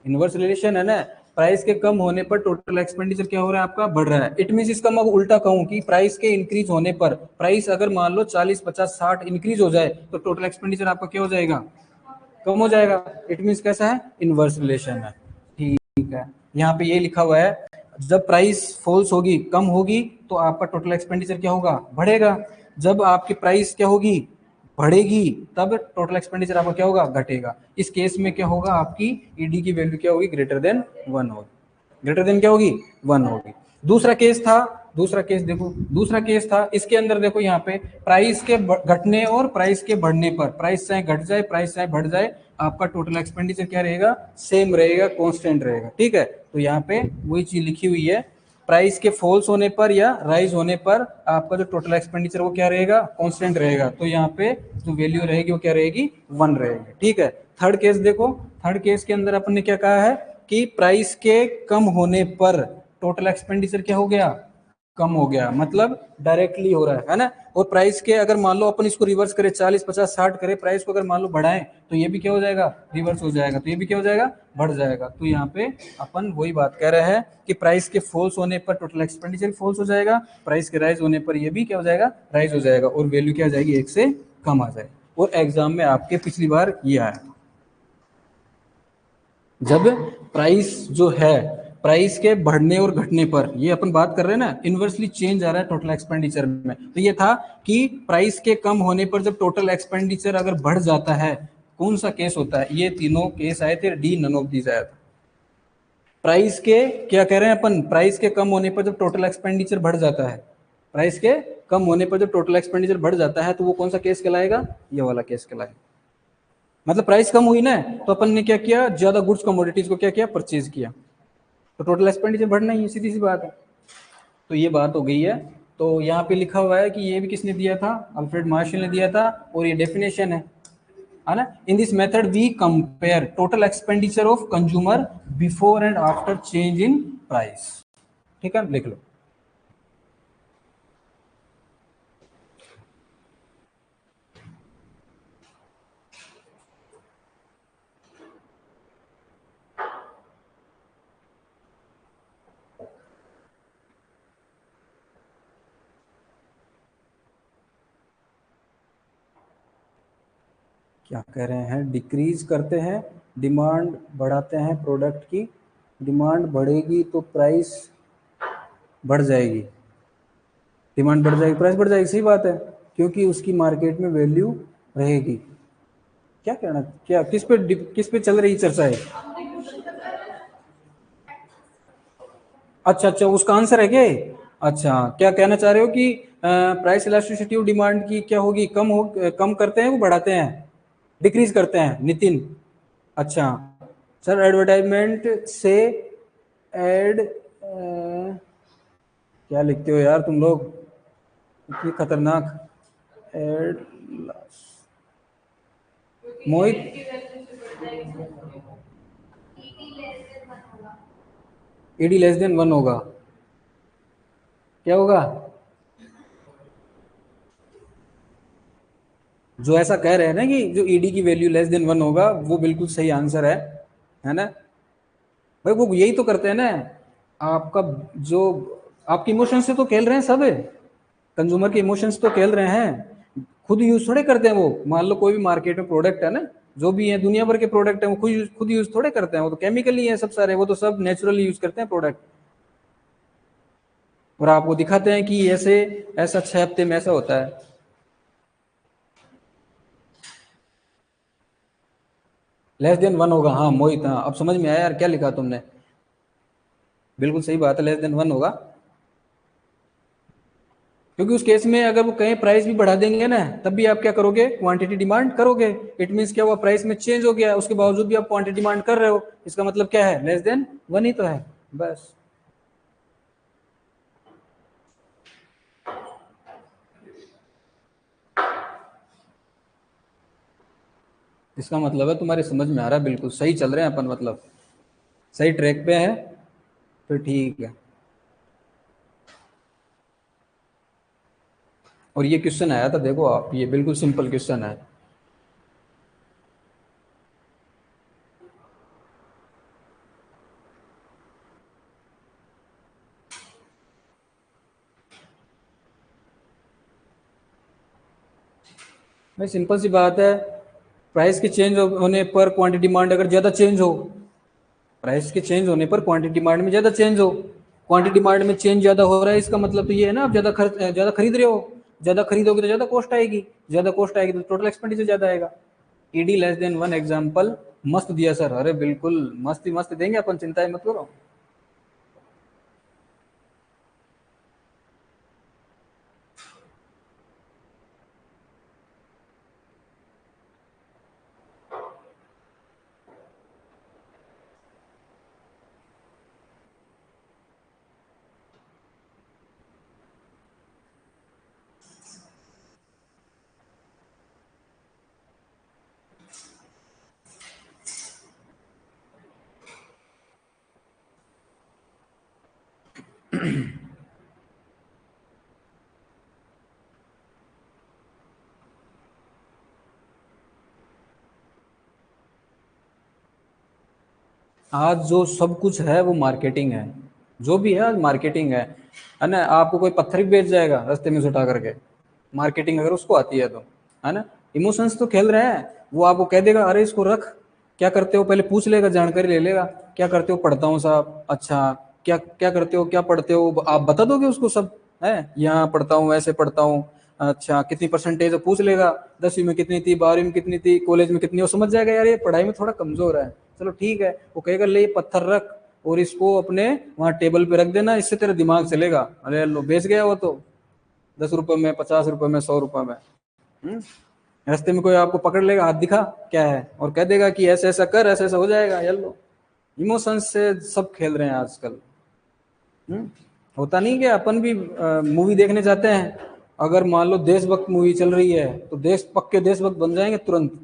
इनवर्स रिलेशन है ना, प्राइस के कम होने पर टोटल एक्सपेंडिचर क्या हो रहा है आपका बढ़ रहा है। इट मींस इसका मैं उल्टा कहूं कि प्राइस के इंक्रीज होने पर, प्राइस अगर मान लो 40 50 60 इंक्रीज हो जाए तो टोटल एक्सपेंडिचर आपका क्या हो जाएगा, कम हो जाएगा, इट मींस कैसा है इनवर्स रिलेशन है, ठीक है। यहाँ पे ये लिखा हुआ है जब प्राइस फॉल्स होगी कम होगी तो आपका टोटल एक्सपेंडिचर क्या होगा बढ़ेगा, जब आपकी प्राइस क्या होगी बढ़ेगी तब टोटल एक्सपेंडिचर आपका क्या होगा घटेगा। इस केस में क्या होगा आपकी ईडी की वैल्यू क्या होगी ग्रेटर देन 1 होगी, ग्रेटर देन क्या होगी 1 होगी। दूसरा केस था, दूसरा केस देखो, दूसरा केस था इसके अंदर देखो यहाँ पे प्राइस के घटने और प्राइस के बढ़ने पर, प्राइस चाहे घट जाए प्राइस चाहे बढ़ जाए आपका टोटल एक्सपेंडिचर क्या रहेगा सेम रहेगा, कांस्टेंट रहेगा, ठीक है। तो यहाँ पे वही चीज लिखी हुई है, प्राइस के फॉल्स होने पर या राइज होने पर आपका जो टोटल एक्सपेंडिचर वो क्या रहेगा कांस्टेंट रहेगा, तो यहाँ पे जो वैल्यू रहेगी वो क्या रहेगी 1 रहेगी, ठीक है। थर्ड केस देखो, थर्ड केस के अंदर अपन ने क्या कहा है कि प्राइस के कम होने पर टोटल एक्सपेंडिचर क्या हो गया कम हो गया, मतलब डायरेक्टली हो रहा है ना। और प्राइस के अगर मान लो अपन इसको रिवर्स करें 40 50 60 करें, प्राइस को अगर मान लो बढ़ाएं तो ये भी क्या हो जाएगा रिवर्स हो जाएगा, तो ये भी क्या हो जाएगा बढ़ जाएगा। तो यहाँ पे अपन वही बात कह रहे हैं कि प्राइस के फॉल्स होने पर टोटल एक्सपेंडिचर फॉल्स हो जाएगा, प्राइस के राइज होने पर ये भी क्या हो जाएगा राइज हो जाएगा और वैल्यू क्या आ जाएगी एक से कम आ जाएगी। और एग्जाम में आपके पिछली बार ये आया जब प्राइस जो है प्राइस के बढ़ने और घटने पर, ये अपन बात कर रहे हैं ना इनवर्सली चेंज आ रहा है टोटल एक्सपेंडिचर में, तो ये था कि प्राइस के कम होने पर जब टोटल एक्सपेंडिचर अगर बढ़ जाता है कौन सा केस होता है, ये तीनों केस आए थे, डी नन ऑफ दीज आया था। प्राइस के क्या कह रहे हैं अपन, प्राइस के कम होने पर जब टोटल एक्सपेंडिचर बढ़ जाता है, प्राइस के कम होने पर जब टोटल एक्सपेंडिचर बढ़ जाता है तो वो कौन सा केस कहलाएगा, ये वाला केस कहलाएगा। मतलब प्राइस कम हुई ना तो अपन ने क्या किया ज्यादा गुड्स कमोडिटीज को क्या किया परचेज किया, तो टोटल एक्सपेंडिचर बढ़ना ही है, सीधी सी बात है। तो ये बात हो गई है। तो यहाँ पे लिखा हुआ है कि ये भी किसने दिया था, अल्फ्रेड मार्शल ने दिया था और ये डेफिनेशन है ना। In this method we compare total expenditure of consumer before and after change in price, ठीक है लिख लो। क्या कह रहे हैं, डिक्रीज करते हैं, डिमांड बढ़ाते हैं प्रोडक्ट की, डिमांड बढ़ेगी तो प्राइस बढ़ जाएगी, डिमांड बढ़ जाएगी प्राइस बढ़ जाएगी, सही बात है, क्योंकि उसकी मार्केट में वैल्यू रहेगी। क्या कहना, क्या किस पे चल रही चर्चा है, अच्छा अच्छा उसका आंसर है क्या, अच्छा क्या कहना चाह रहे हो कि प्राइस इलास्टिसिटी ऑफ डिमांड की क्या होगी, कम करते हैं वो बढ़ाते हैं, डिक्रीज करते हैं नितिन। अच्छा सर एडवर्टाइजमेंट से एड क्या लिखते हो यार तुम लोग इतनी खतरनाक एड, मोहित ईडी लेस देन 1 होगा, क्या होगा, जो ऐसा कह रहे हैं ना कि जो ईडी की वैल्यू लेस देन 1 होगा वो बिल्कुल सही आंसर है। है ना भाई, वो यही तो करते हैं ना। आपका जो आपके इमोशन से तो खेल रहे हैं सब, कंज्यूमर के इमोशंस तो खेल रहे हैं, खुद यूज थोड़े करते हैं वो। मान लो कोई भी मार्केट में प्रोडक्ट है ना, जो भी है दुनिया भर के प्रोडक्ट है, वो खुद यूज थोड़े करते हैं, वो तो केमिकली है सब सारे, वो तो सब नेचुरली यूज करते हैं प्रोडक्ट। और आपको दिखाते हैं कि ऐसे ऐसा 6 हफ्ते में ऐसा होता है। लेस देन 1 होगा, हाँ मोहित, हाँ अब समझ में आया यार क्या लिखा तुमने। बिल्कुल सही बात है, लेस देन 1 होगा। क्योंकि उस केस में अगर वो कहीं प्राइस भी बढ़ा देंगे ना, तब भी आप क्या करोगे, क्वांटिटी डिमांड करोगे। इट मीन्स क्या हुआ, प्राइस में चेंज हो गया, उसके बावजूद भी आप क्वांटिटी डिमांड कर रहे हो, इसका मतलब क्या है, लेस देन 1 ही तो है बस। इसका मतलब है तुम्हारे समझ में आ रहा है, बिल्कुल सही चल रहे हैं अपन, मतलब सही ट्रैक पे है, तो ठीक है। और ये क्वेश्चन आया था देखो आप, ये बिल्कुल सिंपल क्वेश्चन है। भाई सिंपल सी बात है, प्राइस के चेंज होने पर क्वांटिटी डिमांड अगर ज़्यादा चेंज हो, प्राइस के चेंज होने पर क्वांटिटी डिमांड में ज़्यादा चेंज हो, क्वांटिटी डिमांड में चेंज ज़्यादा हो रहा है, इसका मतलब तो ये है ना आप ज़्यादा खरीद रहे हो, ज़्यादा खरीदोगे तो ज़्यादा कॉस्ट आएगी, ज़्यादा कॉस्ट आएगी तो टोटल एक्सपेंडिचर ज़्यादा आएगा। ईडी लेस देन 1 एग्जाम्पल मस्त दिया सर, अरे बिल्कुल मस्त ही मस्त देंगे अपन, चिंता ही मत करो। आज जो सब कुछ है वो मार्केटिंग है, जो भी है आज मार्केटिंग है ना। आपको कोई पत्थर भी बेच जाएगा रास्ते में से उठा करके, मार्केटिंग अगर उसको आती है तो, है ना। इमोशंस तो खेल रहे हैं, वो आपको कह देगा अरे इसको रख, क्या करते हो पहले पूछ लेगा, जानकारी ले लेगा, क्या करते हो, पढ़ता हूँ साहब, अच्छा क्या क्या करते हो, क्या पढ़ते हो, आप बता दोगे उसको सब, है यहाँ पढ़ता हूँ, ऐसे पढ़ता हूँ, अच्छा कितनी परसेंटेज पूछ लेगा, 10वीं में कितनी थी, 12वीं में कितनी थी, कॉलेज में कितनी, वो समझ जाएगा यार ये पढ़ाई में थोड़ा कमजोर है, चलो ठीक है, वो कहेगा ले ये पत्थर रख और इसको अपने वहां टेबल पे रख देना, इससे तेरा दिमाग चलेगा। अरे लो बेच गया वो तो, 10 रुपए में, 50 रुपए में, 100 रुपए में। हम्म? रास्ते में कोई आपको पकड़ लेगा, हाथ दिखा क्या है, और कह देगा कि ऐसा ऐसा कर, ऐसा ऐसा हो जाएगा, ये लो। इमोशंस से सब खेल रहे हैं आजकल। हम्म? होता नहीं कि अपन भी मूवी देखने जाते हैं, अगर मान लो देशभक्त मूवी चल रही है तो देश पक्के देशभक्त बन जाएंगे तुरंत,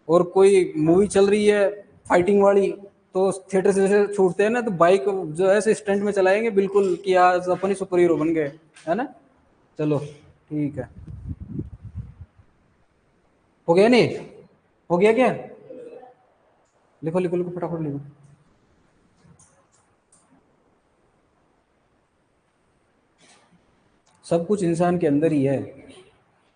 और कोई मूवी चल रही है फाइटिंग वाली, तो थिएटर से जैसे छूटते हैं ना तो बाइक जो है ऐसे स्टंट में चलाएंगे बिल्कुल कि आज अपन ही सुपर हीरो बन गए, है ना। चलो ठीक है, हो गया नहीं, हो गया क्या, लिखो लिखो लिखो फटाफट लिखो। सब कुछ इंसान के अंदर ही है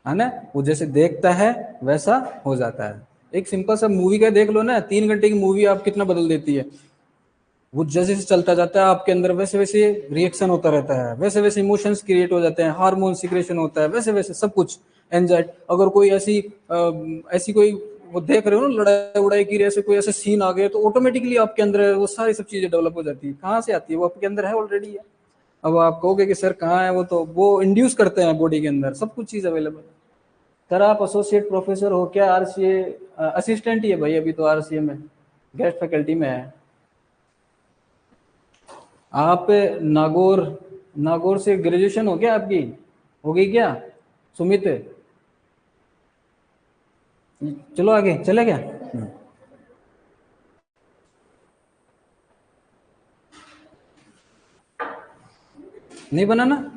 ना। वो जैसे देखता है वैसा हो जाता है। एक सिंपल सा मूवी का देख लो ना, 3 घंटे की मूवी आप कितना बदल देती है। वो जैसे जैसे चलता जाता है आपके अंदर वैसे वैसे रिएक्शन होता रहता है, वैसे वैसे इमोशंस क्रिएट हो जाते हैं, हार्मोन सिक्रेशन होता है, वैसे वैसे सब कुछ, एंजाइटी, अगर कोई ऐसी कोई वो देख रहे हो ना लड़ाई उड़ाई की, ऐसे कोई ऐसे सीन आ गए तो ऑटोमेटिकली आपके अंदर वो सारी सब चीजें डेवलप हो जाती है। कहाँ से आती है, वो आपके अंदर है ऑलरेडी है। अब आप कहोगे कि सर कहाँ है, वो तो वो इंड्यूस करते हैं बॉडी के अंदर, सब कुछ चीज अवेलेबल है। सर आप एसोसिएट प्रोफेसर हो क्या, आरसीए असिस्टेंट ही है भाई, अभी तो आरसीए में गेस्ट फैकल्टी में है। आप नागौर, नागौर से ग्रेजुएशन हो गया आपकी, हो गई क्या सुमित। चलो आगे चले क्या, नहीं बनाना,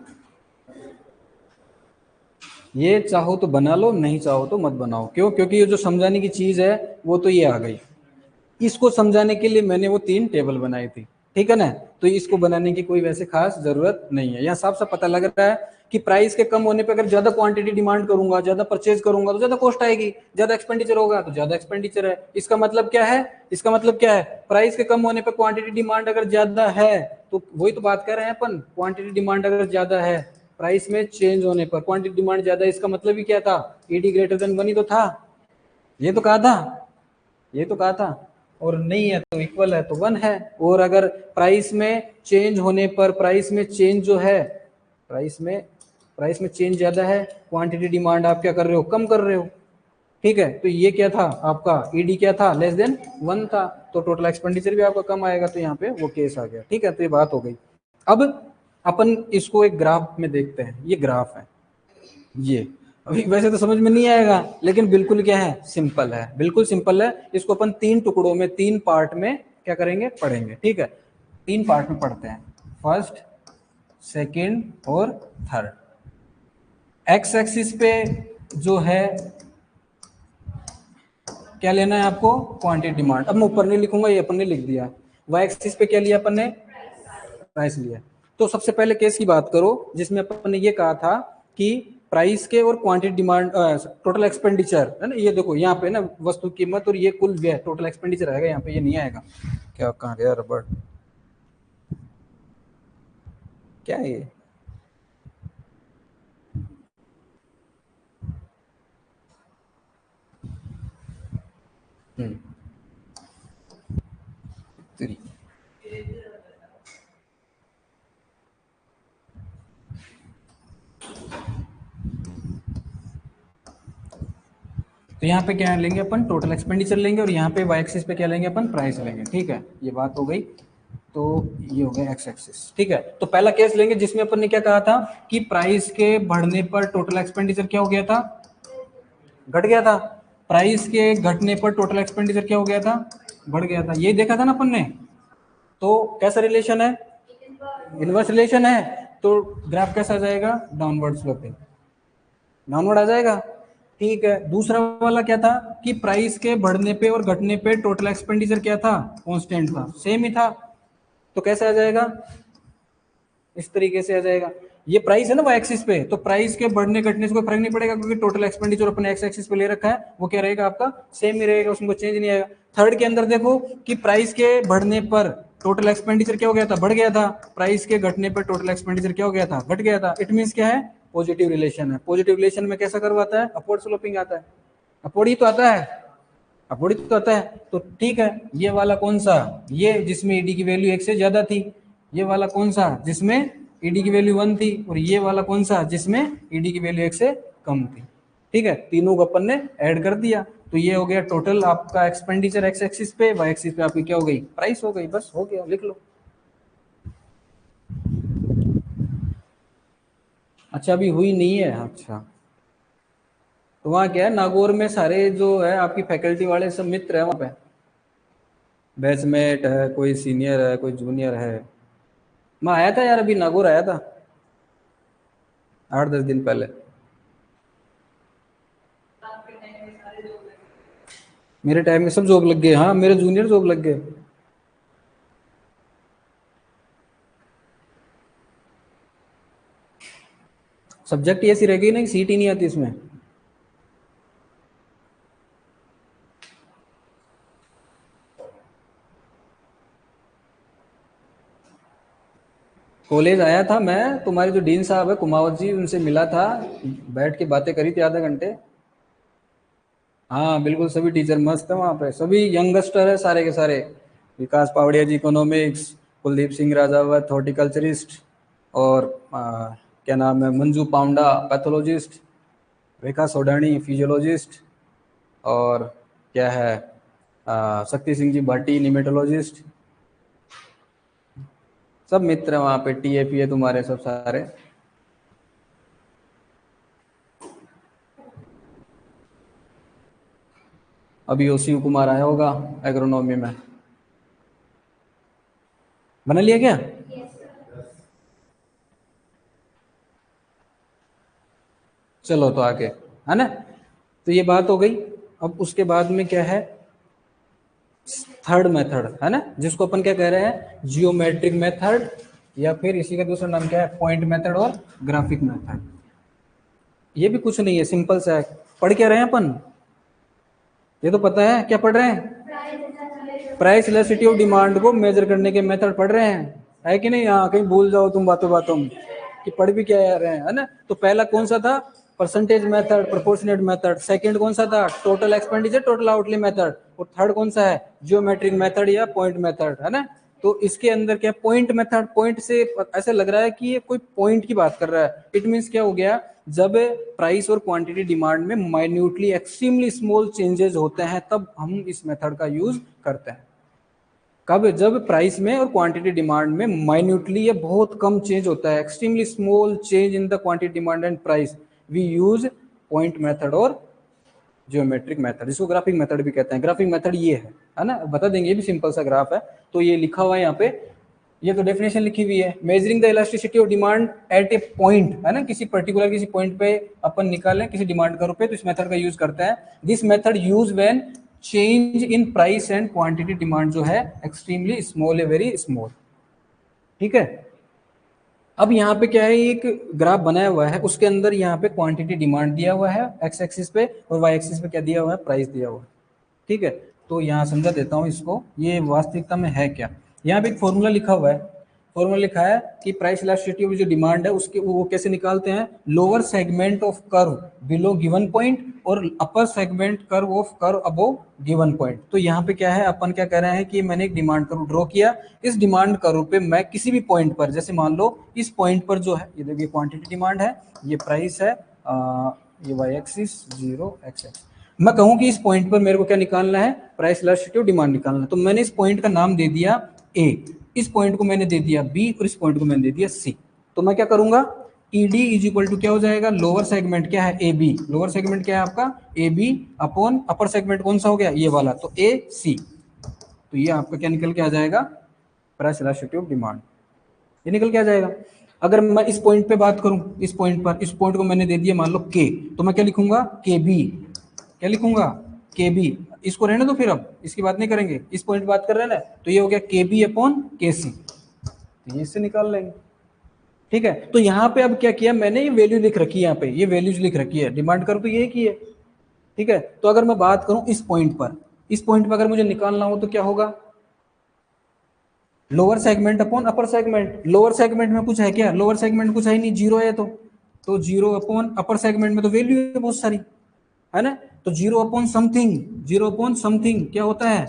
ये चाहो तो बना लो, नहीं चाहो तो मत बनाओ। क्यों, क्योंकि ये जो समझाने की चीज है वो तो ये आ गई, इसको समझाने के लिए मैंने वो 3 टेबल बनाई थी, ठीक है ना। तो इसको बनाने की कोई वैसे खास जरूरत नहीं है। यहाँ साफ साफ पता लग रहा है कि प्राइस के कम होने पे अगर ज्यादा क्वांटिटी डिमांड करूंगा, ज्यादा परचेज करूंगा तो ज्यादा कॉस्ट आएगी, ज्यादा एक्सपेंडिचर होगा तो ज्यादा एक्सपेंडिचर है। इसका मतलब क्या है, इसका मतलब क्या है, प्राइस के कम होने पर क्वांटिटी डिमांड अगर ज्यादा है, तो वही तो बात कर रहे हैं अपन, क्वांटिटी डिमांड अगर ज्यादा है, प्राइस में चेंज होने पर क्वांटिटी डिमांड ज्यादा है, इसका मतलब ही क्या था, ईडी ग्रेटर देन 1 ही तो था, ये तो कहा था, ये तो कहा था। और नहीं है तो इक्वल है तो 1 है। और अगर प्राइस में चेंज होने पर, प्राइस में चेंज जो है, प्राइस में चेंज ज्यादा है, क्वांटिटी डिमांड आप क्या कर रहे हो, कम कर रहे हो, ठीक है। तो ये क्या था आपका, ईडी क्या था, लेस देन 1 था, तो टोटल एक्सपेंडिचर भी आपका कम आएगा, तो यहाँ पे वो केस आ गया, ठीक है। तो ये बात हो गई। अब अपन इसको एक ग्राफ में देखते हैं, ये ग्राफ है, ये अभी वैसे तो समझ में नहीं आएगा, लेकिन बिल्कुल क्या है, सिंपल है, बिल्कुल सिंपल है। इसको अपन 3 टुकड़ों में, 3 पार्ट में क्या करेंगे, पढ़ेंगे, ठीक है। 3 पार्ट में पढ़ते हैं, फर्स्ट, सेकंड और थर्ड। एक्स एक्सिस पे जो है क्या लेना है आपको, क्वांटिटी डिमांड। अब मैं ऊपर नहीं लिखूंगा, ये अपन ने लिख दिया। वाई एक्सिस पे क्या लिया अपन ने, प्राइस लिया। तो सबसे पहले केस की बात करो जिसमें अपन ने ये कहा था कि प्राइस के और क्वांटिटी डिमांड, टोटल एक्सपेंडिचर है ना, ये देखो यहाँ पे ना वस्तु कीमत और ये कुल व्यय, टोटल एक्सपेंडिचर आएगा, यहाँ पे ये नहीं आएगा। क्या कहाँ गया रबड़, क्या है ये, तेरी। तो यहाँ पे क्या लेंगे अपन, टोटल एक्सपेंडिचर लेंगे, और यहाँ पे वाई एक्सिस पे क्या लेंगे अपन, प्राइस लेंगे, ठीक है। ये बात हो गई। तो ये हो गया एक्स एक्सिस, ठीक है। तो पहला केस लेंगे जिसमें अपन ने क्या कहा था कि प्राइस के बढ़ने पर टोटल एक्सपेंडिचर क्या हो गया था, घट गया था। प्राइस के घटने पर टोटल एक्सपेंडिचर क्या हो गया था, बढ़ गया था। ये देखा था ना अपन ने। तो कैसा रिलेशन है, इनवर्स रिलेशन है। तो ग्राफ कैसा आ जाएगा, डाउनवर्ड स्लोपिंग, डाउनवर्ड आ जाएगा, ठीक है। दूसरा वाला क्या था कि प्राइस के बढ़ने पे और घटने पे टोटल एक्सपेंडिचर क्या था, कांस्टेंट था, सेम ही था। तो कैसे आ जाएगा, इस तरीके से आ जाएगा। ये प्राइस है ना वो एक्सिस पे, तो प्राइस के बढ़ने घटने से कोई फर्क नहीं पड़ेगा, क्योंकि टोटल एक्सपेंडिचर अपने एक्स एक्सिस पे ले रखा है, वो क्या रहेगा आपका, सेम ही रहेगा, उसमें कोई चेंज नहीं आएगा। थर्ड के अंदर देखो कि प्राइस के बढ़ने पर टोटल एक्सपेंडिचर क्या हो गया था, बढ़ गया था। प्राइस के घटने पर टोटल एक्सपेंडिचर क्या हो गया था, घट गया था। इट मीन क्या है, पॉजिटिव रिलेशन है। पॉजिटिव रिलेशन में कैसा करवाता है, अपवर्ड स्लोपिंग आता है, अपवर्ड ही तो आता है, अपवर्ड तो आता है। तो ठीक है, ये वाला कौन सा, ये जिसमें ईडी की वैल्यू 1 से ज्यादा थी, ये वाला कौन सा जिसमें ईडी की वैल्यू 1 थी, और ये वाला कौन सा जिसमें ईडी की वैल्यू 1 से कम थी, ठीक है। तीनों को अपन ने ऐड कर दिया, तो ये हो गया टोटल आपका एक्सपेंडिचर एक्स एक्सिस पे, वाई एक्सिस पे आपकी क्या हो गई, प्राइस हो गई, बस हो गया, लिख लो। अच्छा अभी हुई नहीं है, अच्छा। तो वहाँ क्या है, नागौर में सारे जो है आपकी फैकल्टी वाले सब मित्र है वहाँ पे, बैचमेट है, कोई सीनियर है, कोई जूनियर है। मैं आया था यार, अभी नागौर आया था 8-10 दिन पहले। मेरे टाइम में सब जॉब लग गए, हाँ मेरे जूनियर जॉब लग गए। सब्जेक्ट ऐसी रह गई ना कि सीट ही नहीं आती इसमें। कॉलेज आया था मैं, तुम्हारे जो डीन साहब है कुमावत जी, उनसे मिला था, बैठ के बातें करी थी आधे घंटे। हाँ बिल्कुल, सभी टीचर मस्त है वहाँ पे, सभी यंगस्टर है सारे के सारे। विकास पावड़िया जी इकोनॉमिक्स, कुलदीप सिंह राजावत हॉर्टिकल्चरिस्ट, और क्या नाम है, मंजू पांडा पैथोलॉजिस्ट, रेखा सोडानी फिजियोलॉजिस्ट, और क्या है, शक्ति सिंह जी भाटी निमेटोलॉजिस्ट। सब मित्र हैं वहाँ पे, टीएपी है तुम्हारे सब सारे। अभी वो शिव कुमार आया होगा एग्रोनॉमी में, बना लिया क्या, चलो तो आगे, है ना। तो ये बात हो गई। अब उसके बाद में क्या है, थर्ड मेथड है ना, जिसको अपन क्या कह रहे हैं, जियोमेट्रिक मेथड, या फिर इसी का दूसरा नाम क्या है, पॉइंट मेथड और ग्राफिक मेथड। ये भी कुछ नहीं है, सिंपल सा है। पढ़ क्या रहे हैं अपन, ये तो पता है क्या पढ़ रहे हैं, प्राइस इलास्टिसिटी ऑफ डिमांड को मेजर करने के मेथड पढ़ रहे हैं, है कि नहीं। हाँ, कहीं भूल जाओ तुम बातों बातों में कि पढ़ भी क्या रहे हैं, है ना। तो पहला कौन सा था, percentage method, proportionate method. Second कौन सा था, total expenditure, total outlay method. और थर्ड कौन सा है, जियोमेट्रिक मेथड या पॉइंट मेथड, है ना। तो इसके अंदर क्या, पॉइंट मेथड, पॉइंट से ऐसा लग रहा है कि ये कोई पॉइंट की बात कर रहा है। इट मींस क्या हो गया, जब प्राइस और क्वांटिटी डिमांड में माइन्यूटली एक्सट्रीमली स्मॉल चेंजेस होते हैं तब हम इस मेथड का यूज करते हैं। कब, जब प्राइस में और क्वांटिटी डिमांड में माइन्यूटली या बहुत कम चेंज होता है, extremely small change in the quantity demand and price, we use point method और जियोमेट्रिक मेथड, जिसको ग्राफिक मेथड भी कहते हैं। ग्राफिक मेथड ये है ना, बता देंगे, ये भी सिंपल सा ग्राफ है। तो ये लिखा हुआ है यहाँ पे, ये तो डेफिनेशन लिखी हुई है, measuring the elasticity of demand eight A point, है ना, किसी पर्टिकुलर किसी पॉइंट पे अपन निकालें किसी डिमांड का रुपए, तो इस मेथड का यूज करते हैं। This method use when change in price and quantity demand जो है एक्सट्रीमली स्मॉल है, वेरी स्मॉल। ठीक है, अब यहाँ पे क्या है, एक ग्राफ बनाया हुआ है, उसके अंदर यहाँ पे क्वांटिटी डिमांड दिया हुआ है एक्स एक्सिस पे, और वाई एक्सिस पे क्या दिया हुआ है, प्राइस दिया हुआ है। ठीक है, तो यहाँ समझा देता हूँ इसको, ये वास्तविकता में है क्या। यहाँ पे एक फॉर्मूला लिखा हुआ है, फॉर्मूला लिखा है कि प्राइस इलास्टिसिटी ऑफ जो डिमांड है उसके वो कैसे निकालते हैं, lower segment of curve below given point और upper segment curve of curve above given point. तो यहाँ पे क्या है, अपन क्या कह रहे हैं कि मैंने एक डिमांड कर्व ड्रॉ किया, इस डिमांड कर्व पे मैं किसी भी पॉइंट पर, जैसे मान लो इस पॉइंट पर जो है, ये देखिए क्वांटिटी डिमांड है, ये प्राइस है, ये वाई एक्सिस 0 एक्स एक्स। मैं कहूं कि इस पॉइंट पर मेरे को क्या निकालना है, प्राइस इलास्टिसिटी ऑफ डिमांड निकालना है, तो मैंने इस पॉइंट का नाम दे दिया ए, इस पॉइंट को मैंने दे दिया बी, और इस पॉइंट को मैंने दे दिया सी। तो मैं क्या करूंगा, ईडी इज इक्वल टू क्या हो जाएगा, लोअर सेगमेंट क्या है, ए बी, लोअर सेगमेंट क्या है आपका, A B, upon upper segment कौन सा हो गया, ये वाला, तो ए सी। तो ये आपका क्या निकल के आ जाएगा, प्राइस इलास्टिसिटी ऑफ डिमांड, ये निकल के आ जाएगा। अगर मैं इस पॉइंट पे बात करूं, इस पॉइंट पर, इस पॉइंट को मैंने दे दिया मान लो के, तो मैं क्या लिखूंगा, के बी, क्या लिखूंगा, के बी। इसको रहने दो, फिर अब इसकी बात नहीं करेंगे, इस पॉइंट बात कर रहे हैं ना, तो ये हो गया के बी अपॉन के सी, तो ये इससे निकाल लेंगे। ठीक है, तो यहाँ पे अब क्या किया मैंने, ये वैल्यू लिख रखी है, यहाँ पे ये वैल्यूज लिख रखी है, डिमांड करूँ तो ये की है। ठीक है, तो अगर मैं बात करूं इस पॉइंट पर, इस पॉइंट पर अगर मुझे निकालना हो तो क्या होगा, lower segment upon upper segment. Lower segment में कुछ है क्या, लोअर सेगमेंट कुछ है ही नहीं, जीरो है, तो जीरो अपॉन अपर सेगमेंट में तो वैल्यू है बहुत सारी, है ना, तो zero upon something, zero upon something क्या होता है,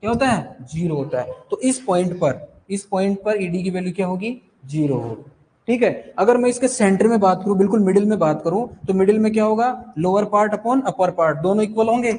क्या होता है, जीरो होता है। तो इस पॉइंट पर, इस पॉइंट पर ईडी की वैल्यू क्या होगी, जीरो होगी। ठीक है, अगर मैं इसके सेंटर में बात करूं, बिल्कुल मिडिल में बात करूं, तो मिडिल में क्या होगा, lower part upon upper part, दोनों इक्वल होंगे,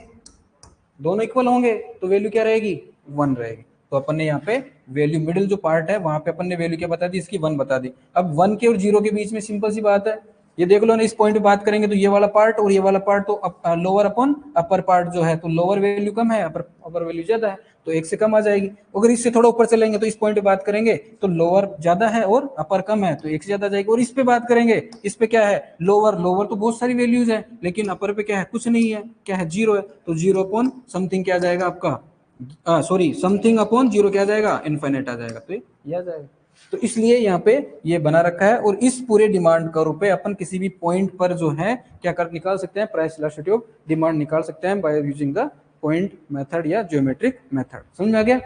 दोनों इक्वल होंगे, तो वैल्यू क्या रहेगी, वन रहेगी। तो अपन ने यहाँ पे वैल्यू, मिडिल जो पार्ट है वहां पे अपन ने वैल्यू क्या बता दी, इसकी वन बता दी। अब वन के और जीरो के बीच में सिंपल सी बात है, ये देख लो ना, इस पॉइंट पे बात करेंगे तो ये वाला पार्ट और ये वाला पार्ट, तो लोअर अपॉन अपर पार्ट जो है, तो लोअर वैल्यू कम है, अपर वैल्यू ज्यादा है, तो एक से कम आ जाएगी। अगर इससे थोड़ा ऊपर चलेंगे तो इस पॉइंट पे बात करेंगे तो लोअर ज्यादा है और अपर कम है, तो एक से ज्यादा आ जाएगी। और इस पे बात करेंगे, इस पे क्या है, लोअर, लोअर तो बहुत सारी वैल्यूज है, लेकिन अपर पे क्या है, कुछ नहीं है, क्या है, जीरो है, तो जीरो अपॉन समथिंग क्या आ जाएगा आपका, सॉरी, समथिंग अपॉन जीरो क्या आ जाएगा, इनफाइनाइट आ जाएगा, तो ये आ जाएगा। तो इसलिए यहाँ पे ये बना रखा है, और इस पूरे डिमांड कर्व पे अपन किसी भी पॉइंट पर जो है क्या कर निकाल सकते हैं, प्राइस इलास्टिसिटी ऑफ डिमांड निकाल सकते हैं by using the point method या ज्योमेट्रिक मेथड। समझ में आ गया,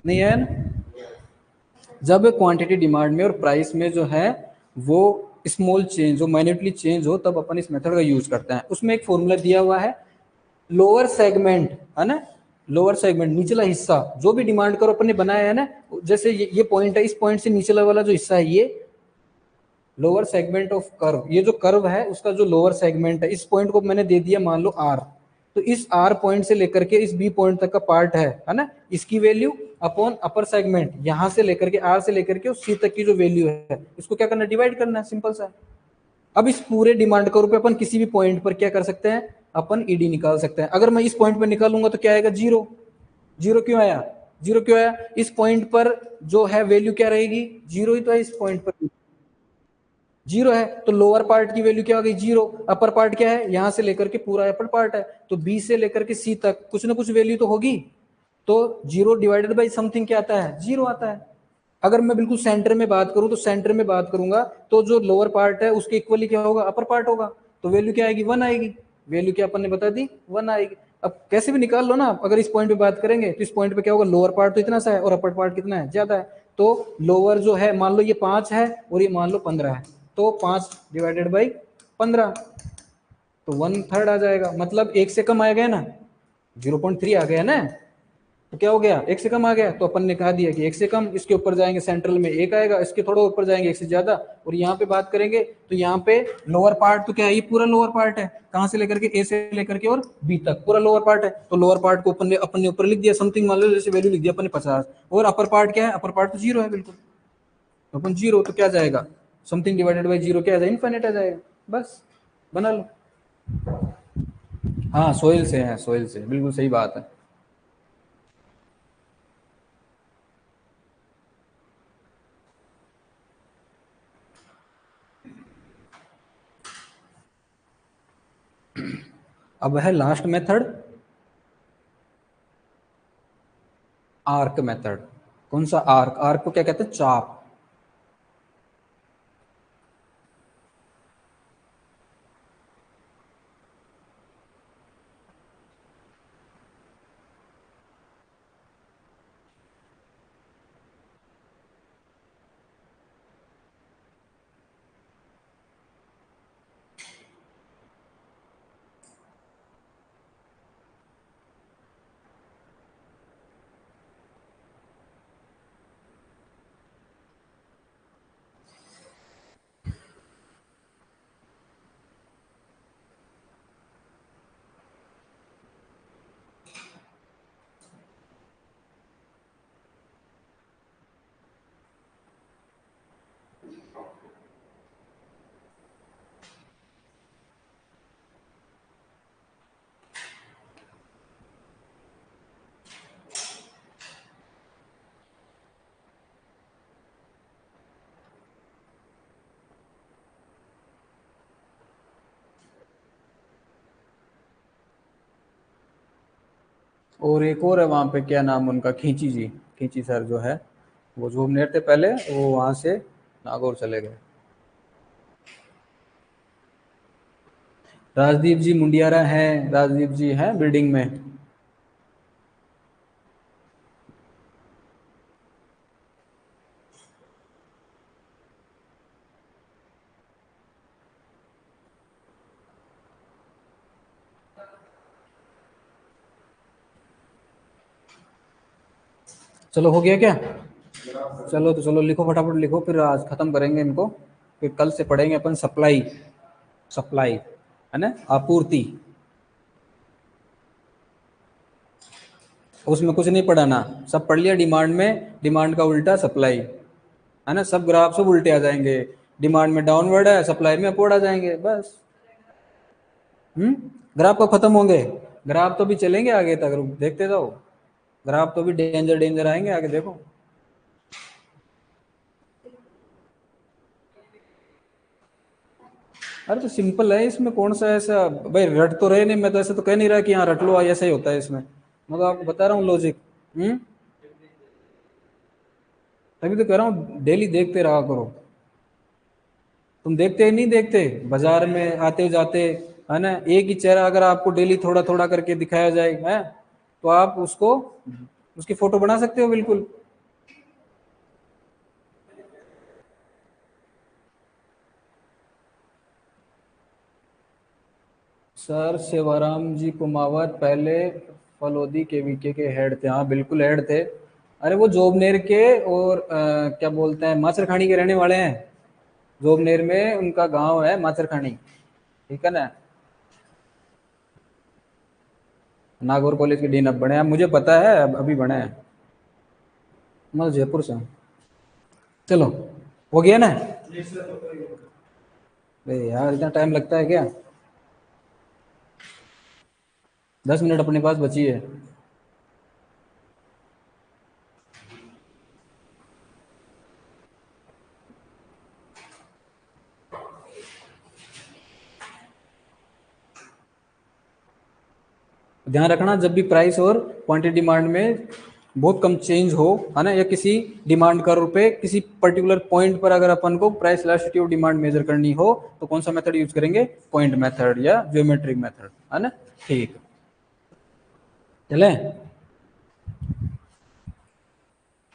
नहीं आया ना। जब क्वांटिटी डिमांड में और प्राइस में जो है वो स्मॉल चेंज हो, माइन्यूटली चेंज हो, तब अपन इस मेथड का यूज करते हैं। उसमें एक फॉर्मूला दिया हुआ है, लोअर सेगमेंट, है ना, लोअर सेगमेंट निचला हिस्सा, जो भी डिमांड करो अपन ने बनाया है ना, जैसे ये पॉइंट है, इस पॉइंट से निचला वाला जो हिस्सा है ये लोअर सेगमेंट ऑफ कर्व, ये जो कर्व है उसका जो लोअर सेगमेंट है, इस पॉइंट को मैंने दे दिया मान लो आर, तो इस आर पॉइंट से लेकर के इस बी पॉइंट तक का पार्ट है ना, इसकी वैल्यू अपॉन अपर सेगमेंट, यहां से लेकर के आर से लेकर के सी तक की जो वैल्यू है, इसको क्या करना, डिवाइड करना है, सिंपल सा। अब इस पूरे डिमांड कर्व पे अपन किसी भी पॉइंट पर क्या कर सकते हैं, अपन ईडी निकाल सकते हैं। अगर मैं इस पॉइंट पर निकालूंगा तो क्या आएगा, जीरो। जीरो क्यों आया, जीरो क्यों आया, इस पॉइंट पर जो है वैल्यू क्या रहेगी, जीरो ही तो है, इस पॉइंट पर जीरो है, तो लोअर पार्ट की वैल्यू क्या हो गई, जीरो। अपर पार्ट क्या है, यहां से लेकर के पूरा अपर पार्ट है, तो बी से लेकर के सी तक कुछ ना कुछ वैल्यू तो होगी, तो जीरो डिवाइडेड बाई समथिंग क्या आता है, जीरो आता है। अगर मैं बिल्कुल सेंटर में बात करूं तो सेंटर में बात करूंगा तो जो लोअर पार्ट है उसके इक्वली क्या होगा, अपर पार्ट होगा, तो वैल्यू क्या आएगी, वन आएगी। वैल्यू क्या अपन ने बता दी, वन आएगी। अब कैसे भी निकाल लो ना, अगर इस पॉइंट पे बात करेंगे तो इस पॉइंट पे क्या होगा, लोअर पार्ट तो इतना सा है और अपर पार्ट कितना है, ज्यादा है। तो लोअर जो है मान लो ये 5 है और ये मान लो 15 है, तो 5 डिवाइडेड बाई 15, तो 1/3 आ जाएगा, मतलब एक से कम आ गया ना, 0.3 आ गया ना, तो क्या हो गया, एक से कम आ गया। तो अपन ने कहा दिया कि एक से कम, इसके ऊपर जाएंगे सेंट्रल में एक आएगा, इसके थोड़ा ऊपर जाएंगे एक से ज्यादा। और यहाँ पे बात करेंगे तो यहाँ पे लोअर पार्ट तो क्या है, ये पूरा लोअर पार्ट है, कहाँ से लेकर के, ए से लेकर के और बी तक पूरा लोअर पार्ट है। तो लोअर पार्ट को अपन ने ऊपर लिख दिया समथिंग, मान लो जैसे वैल्यू लिख दिया अपन ने 50, और अपर पार्ट क्या है, अपर पार्ट तो जीरो है बिल्कुल, तो अपन जीरो, तो क्या जाएगा, समथिंग डिवाइडेड बाई जीरो क्या आ जाएगा, इनफाइनाइट आ जाएगा, बस बना लो। हाँ सोइल से है, सोइल से, बिल्कुल सही बात है। अब है लास्ट मेथड, आर्क मेथड। कौन सा आर्क, आर्क को क्या कहते हैं, चाप। और एक और है वहाँ पे, क्या नाम उनका, खींची जी, खींची सर जो है, वो जूमनेर थे पहले, वो वहाँ से नागौर चले गए। राजदीप जी मुंडियारा हैं, राजदीप जी हैं बिल्डिंग में। चलो हो गया क्या, चलो तो चलो लिखो फटाफट लिखो, फिर आज खत्म करेंगे इनको, फिर कल से पढ़ेंगे अपन सप्लाई, सप्लाई है ना, आपूर्ति। उसमें कुछ नहीं पढ़ाना, सब पढ़ लिया, डिमांड में डिमांड का उल्टा सप्लाई है ना, सब ग्राफ सब उल्टे आ जाएंगे, डिमांड में डाउनवर्ड है, सप्लाई में अपवर्ड आ जाएंगे, बस। ग्राफ कब खत्म होंगे, ग्राफ तो भी चलेंगे आगे तक, देखते जाओ, ग्राफ तो भी डेंजर डेंजर आएंगे आगे, देखो। अरे तो सिंपल है, इसमें कौन सा ऐसा, भाई रट तो रहे नहीं, मैं तो ऐसे तो कह नहीं रहा कि हाँ रट लो, ऐसा ही होता है इसमें, मैं तो आपको बता रहा हूँ लॉजिक। तभी तो कह रहा हूँ डेली देखते रहा करो। तुम देखते ही नहीं, देखते बाजार में आते जाते, है ना, एक ही चेहरा अगर आपको डेली थोड़ा थोड़ा करके दिखाया जाए, है, तो आप उसको, उसकी फोटो बना सकते हो बिल्कुल। सर सेवाराम जी कुमावत पहले फलोदी के वीके के हेड थे, हाँ बिल्कुल हेड थे। अरे वो जोबनेर के और क्या बोलते हैं, माचरखानी के रहने वाले हैं। जोबनेर में उनका गांव है माचरखानी, ठीक है ना। नागौर कॉलेज के डीन अब बने हैं, मुझे पता है, अभी बने हैं। मैं जयपुर से हूँ। चलो हो गया ना, अरे यार इतना टाइम लगता है क्या, 10 मिनट अपने पास बची है। ध्यान रखना, जब भी प्राइस और क्वांटिटी डिमांड में बहुत कम चेंज हो, है ना, या किसी डिमांड कर्व पे किसी पर्टिकुलर पॉइंट पर अगर अपन को price elasticity of demand measure करनी हो तो कौन सा मेथड यूज करेंगे? पॉइंट मेथड या ज्योमेट्रिक मेथड, है ना। ठीक, चले।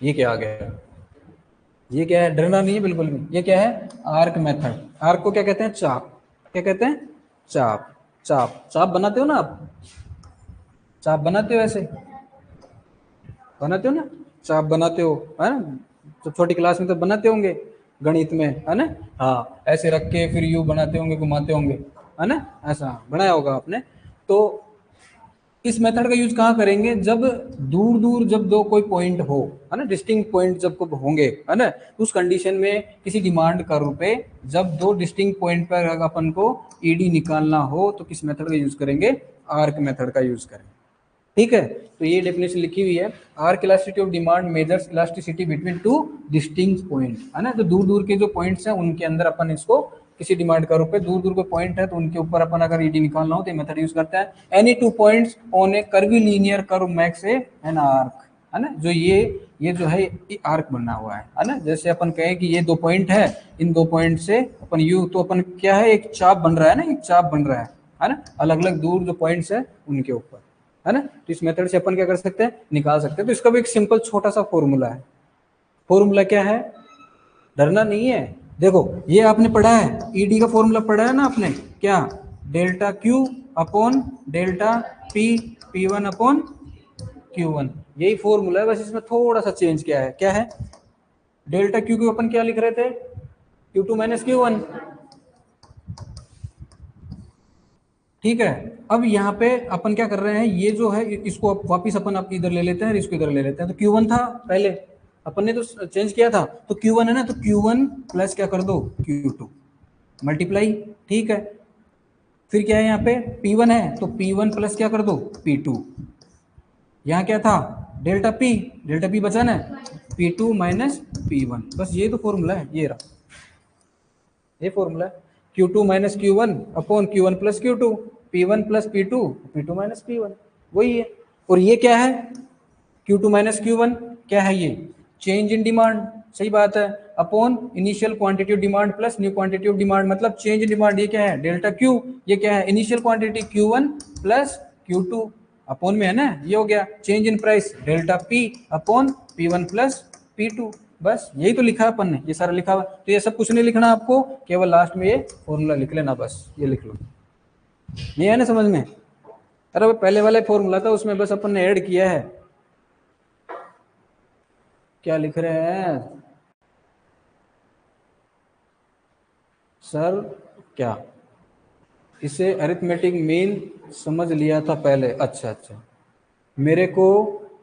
ये क्या आ गया? ये क्या है? डरना नहीं है बिल्कुल भी। ये क्या है? Arc method. आर्क को क्या कहते हैं? चाप। क्या कहते हैं? चाप। चाप, चाप बनाते हो ना आप? चाप बनाते हो ऐसे? बनाते हो ना? चाप बनाते हो, है ना? तो छोटी क्लास में तो बनाते होंगे, गणित में, है ना। हाँ, ऐसे रख के फिर यू बनाते होंगे, घुमाते होंगे, है ना, ऐसा बनाया होगा आपने। तो इस मेथड का यूज कहाँ करेंगे? जब दूर दूर जब दो कोई पॉइंट हो, है ना, डिस्टिंक्ट पॉइंट जब को होंगे, है ना, उस कंडीशन में किसी डिमांड कर्व पे जब दो डिस्टिंक्ट पॉइंट पर अगर अपन को ईडी निकालना हो तो किस मेथड का यूज करेंगे? आर्क मेथड का यूज करेंगे। ठीक है, तो ये डेफिनेशन लिखी हुई है। Arc elasticity of demand measures elasticity between two distinct point, है ना। तो दूर दूर के जो पॉइंट्स हैं उनके अंदर अपन इसको किसी डिमांड कर्व पे दूर दूर के पॉइंट है तो उनके ऊपर अपन अगर ईडी निकालना हो तो ये मेथड यूज करता है। Any two points on A curvilinear curve max A an arc, है ना। जो ये जो है ये आर्क बना हुआ है ना। जैसे अपन कहें कि ये दो पॉइंट है, इन दो पॉइंट से अपन यू, तो अपन क्या है, एक चाप बन रहा है ना, एक चाप बन रहा है ना, अलग अलग दूर जो पॉइंट्स है उनके ऊपर, है ना। तो इस मेथड से अपन क्या कर सकते हैं? निकाल सकते हैं। तो इसका भी एक सिंपल छोटा सा फॉर्मूला है। फॉर्मूला क्या है? डरना नहीं है। देखो, ये आपने पढ़ा है, ईडी का फॉर्मूला पढ़ा है ना आपने, क्या? Delta Q upon delta P, P one upon Q one, यही फॉर्मूला है। बस इसमें थोड़ा सा चेंज क्या है? क्या है? डेल्टा क्यू को अपन क्या लिख रहे थे? Q two minus Q one. ठीक है, अब यहाँ पे अपन क्या कर रहे हैं, ये जो है इसको वापिस अपन आप इधर ले लेते हैं, इसको इधर ले लेते हैं। तो Q1 था पहले, अपन ने तो चेंज किया था, तो Q1 है ना, तो Q1 प्लस क्या कर दो? Q2 multiply. ठीक है, फिर क्या है यहाँ पे? P1 है तो P1 प्लस क्या कर दो? P2। यहाँ क्या था? डेल्टा पी, डेल्टा पी बचा ना, P2 माइनस P1। बस ये तो फॉर्मूला है, ये रहा, ये फॉर्मूला है। Q2 minus Q1 upon Q1 plus Q2, P1 plus P2, P2 minus P1, वही है। और ये क्या है? Q2 माइनस Q1 क्या है? ये चेंज इन डिमांड, सही बात है, upon initial quantity of demand plus new quantity of demand, मतलब चेंज इन डिमांड। ये क्या है? Delta Q। ये क्या है? Initial quantity Q1 plus Q2 upon में, है ना, ये हो गया change in price delta P upon P1 plus P2। बस यही तो लिखा है अपन ने, ये सारा लिखा हुआ। तो ये सब कुछ नहीं लिखना आपको, केवल लास्ट में ये फॉर्मूला लिख लेना, बस ये लिख लो। ये है ना समझ में? अरे वो पहले वाला फॉर्मूला था, उसमें बस अपन ने ऐड किया है। क्या लिख रहे हैं सर? क्या इसे अरिथमेटिक मीन समझ लिया था पहले? अच्छा अच्छा, मेरे को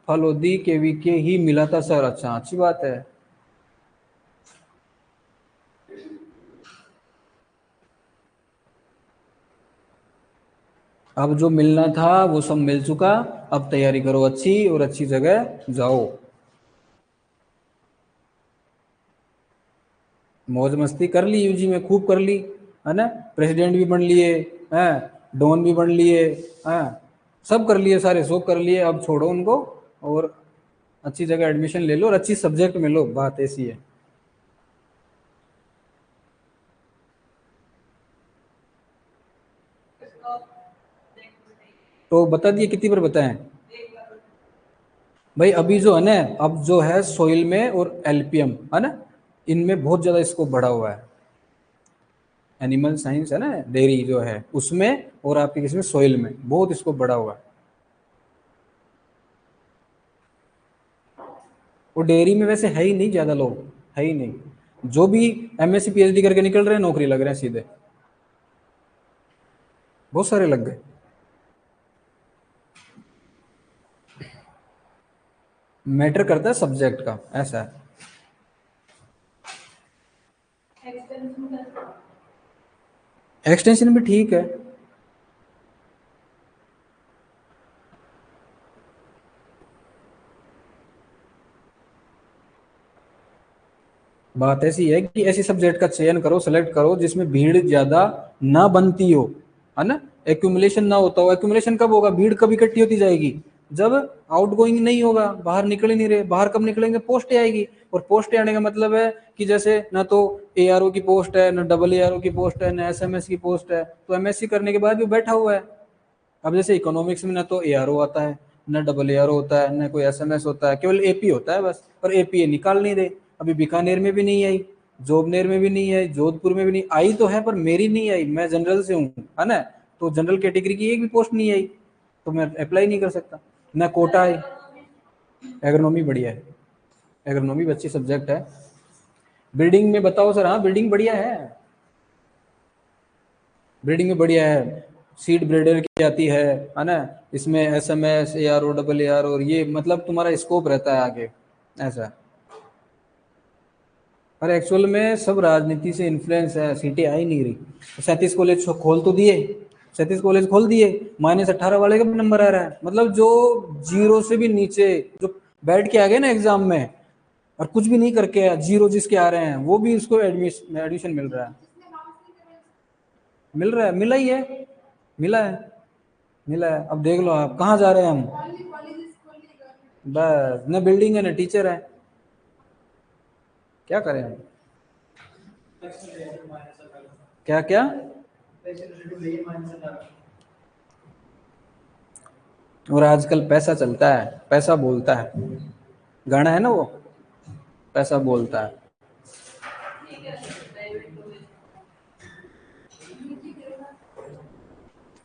फलोदी केवीके ही मिला था सर। अच्छा, अच्छी बात है। अब जो मिलना था वो सब मिल चुका, अब तैयारी करो अच्छी, और अच्छी जगह जाओ, मौज मस्ती कर ली यूजी में, खूब कर ली, है ना। प्रेसिडेंट भी बन लिए हैं, डॉन भी बन लिए हैं, सब कर लिए, सारे शौक कर लिए। अब छोड़ो उनको और अच्छी जगह एडमिशन ले लो और अच्छी सब्जेक्ट में लो, बात ऐसी है। तो बता दिए, कितनी बार बताएं भाई? अभी जो है ना, अब जो है सोइल में और एलपीएम, है ना, इनमें बहुत ज्यादा स्कोप बढ़ा हुआ है। एनिमल साइंस है ना, डेयरी जो है उसमें, और आपके किसमें? सोइल में बहुत स्कोप बढ़ा हुआ है। और डेयरी में वैसे है ही नहीं ज्यादा लोग, है ही नहीं। जो भी एमएससी पीएचडी करके निकल रहे हैं नौकरी लग रहे हैं सीधे, बहुत सारे लग गए। मैटर करता है सब्जेक्ट का, ऐसा है। एक्सटेंशन भी ठीक है। बात ऐसी है कि ऐसी सब्जेक्ट का चयन करो, सेलेक्ट करो जिसमें भीड़ ज्यादा ना बनती हो, है ना। एक्यूमुलेशन ना होता हो। एक्यूमुलेशन कब होगा? भीड़ कब इकट्ठी होती जाएगी? जब आउट गोइंग नहीं होगा, बाहर निकल ही नहीं रहे। बाहर कब निकलेंगे? पोस्ट आएगी। और पोस्ट आने का मतलब है कि जैसे ना तो ARO की पोस्ट है, ना डबल ARO की पोस्ट है, ना SMS की पोस्ट है, तो MSc करने के बाद भी बैठा हुआ है। अब जैसे इकोनॉमिक्स में ना तो ARO आता है, ना डबल ARO होता है, ना कोई SMS होता है, केवल AP होता है बस। और AP निकाल नहीं रहे। अभी बीकानेर में भी नहीं आई, जोबनेर में भी नहीं आई, जोधपुर में भी नहीं आई, तो है पर मेरी नहीं आई, मैं जनरल से हूँ, है ना। तो जनरल कैटेगरी की एक भी पोस्ट नहीं आई, तो मैं अप्लाई नहीं कर सकता। ना कोटा है। एग्रोनॉमी बढ़िया है, एग्रोनॉमी भी अच्छी सब्जेक्ट है। बिल्डिंग में बताओ सर? हाँ बिल्डिंग बढ़िया है, बिल्डिंग में बढ़िया है। सीट ब्रेडर की आती है ना। इसमें SMS ARO डबल ARO, और ये मतलब तुम्हारा स्कोप रहता है आगे, ऐसा। पर एक्चुअल में सब राजनीति से इन्फ्लुएंस है, सीटें आ ही नहीं रही। 37 कॉलेज खोल तो दिए, 37 कॉलेज खोल दिए, -18 वाले का नंबर आ रहा है। मतलब जो जीरो से भी नीचे जो बैठ के आ गए ना एग्जाम में और कुछ भी नहीं करके जीरो जिसके आ रहे हैं, वो भी उसको एडमिशन मिल रहा है। मिल रहा है, मिला ही है, मिला है, मिला है। अब देख लो आप कहाँ जा रहे हैं हम। बस न बिल्डिंग है न टीचर है, क्या करें हम? क्या क्या? और आजकल पैसा चलता है, पैसा बोलता है। गाना है ना वो, पैसा बोलता है।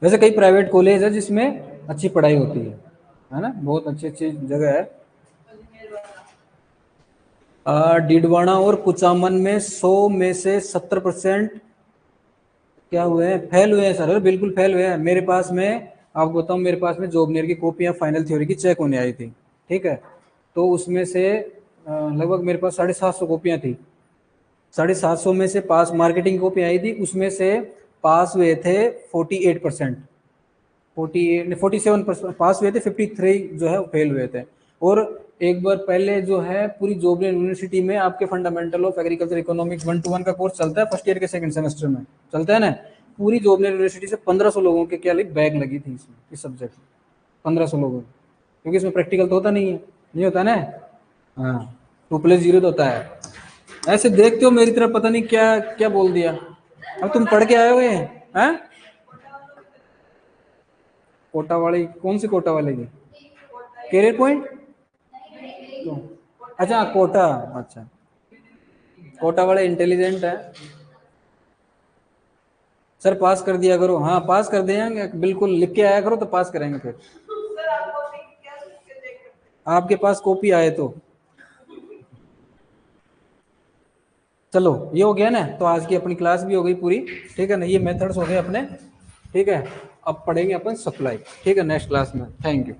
वैसे कई प्राइवेट कॉलेज है जिसमें अच्छी पढ़ाई होती है ना, बहुत अच्छी अच्छी जगह है। डिडवाना और कुचामन में 100 में से 70% क्या हुए हैं? फेल हुए हैं सर, बिल्कुल फेल हुए हैं। मेरे पास में आपको बताऊं, मेरे पास में जॉबनेर की कॉपियां फाइनल थ्योरी की चेक होने आई थी, ठीक है। तो उसमें से लगभग मेरे पास 750 कॉपियां थी। 750 में से पास मार्केटिंग कॉपी आई थी, उसमें से पास हुए थे 48%, 47% पास हुए थे, 53 जो है फेल हुए थे। और एक बार पहले जो है पूरी जोबनेर यूनिवर्सिटी में आपके फंडामेंटल ऑफ एग्रीकल्चर इकोनॉमिक्स 1-1 का कोर्स चलता है, फर्स्ट ईयर के सेकंड सेमेस्टर में चलता है ना। पूरी जोबनेर यूनिवर्सिटी से 1500 लोगों के क्या बैग लगी थी इसमें, इस सब्जेक्ट में 1500 लोगों की, क्योंकि इसमें प्रैक्टिकल तो होता नहीं है, नहीं होता ना। हाँ, 2+0 तो होता है। ऐसे देखते हो मेरी तरफ, पता नहीं क्या क्या बोल दिया। अब तुम पढ़ के आए हुए हैं? कोटा वाले? कौन सी कोटा वाले की? Career Point? तो अच्छा कोटा, अच्छा कोटा वाले इंटेलिजेंट है सर, पास कर दिया करो। हाँ पास कर देंगे बिल्कुल, लिख के आया करो तो पास करेंगे फिर। आपके पास कॉपी आए तो चलो, ये हो गया ना, तो आज की अपनी क्लास भी हो गई पूरी, ठीक है ना। ये मेथड्स हो गए अपने, ठीक है। अब पढ़ेंगे अपन सप्लाई, ठीक है, नेक्स्ट क्लास में। Thank you.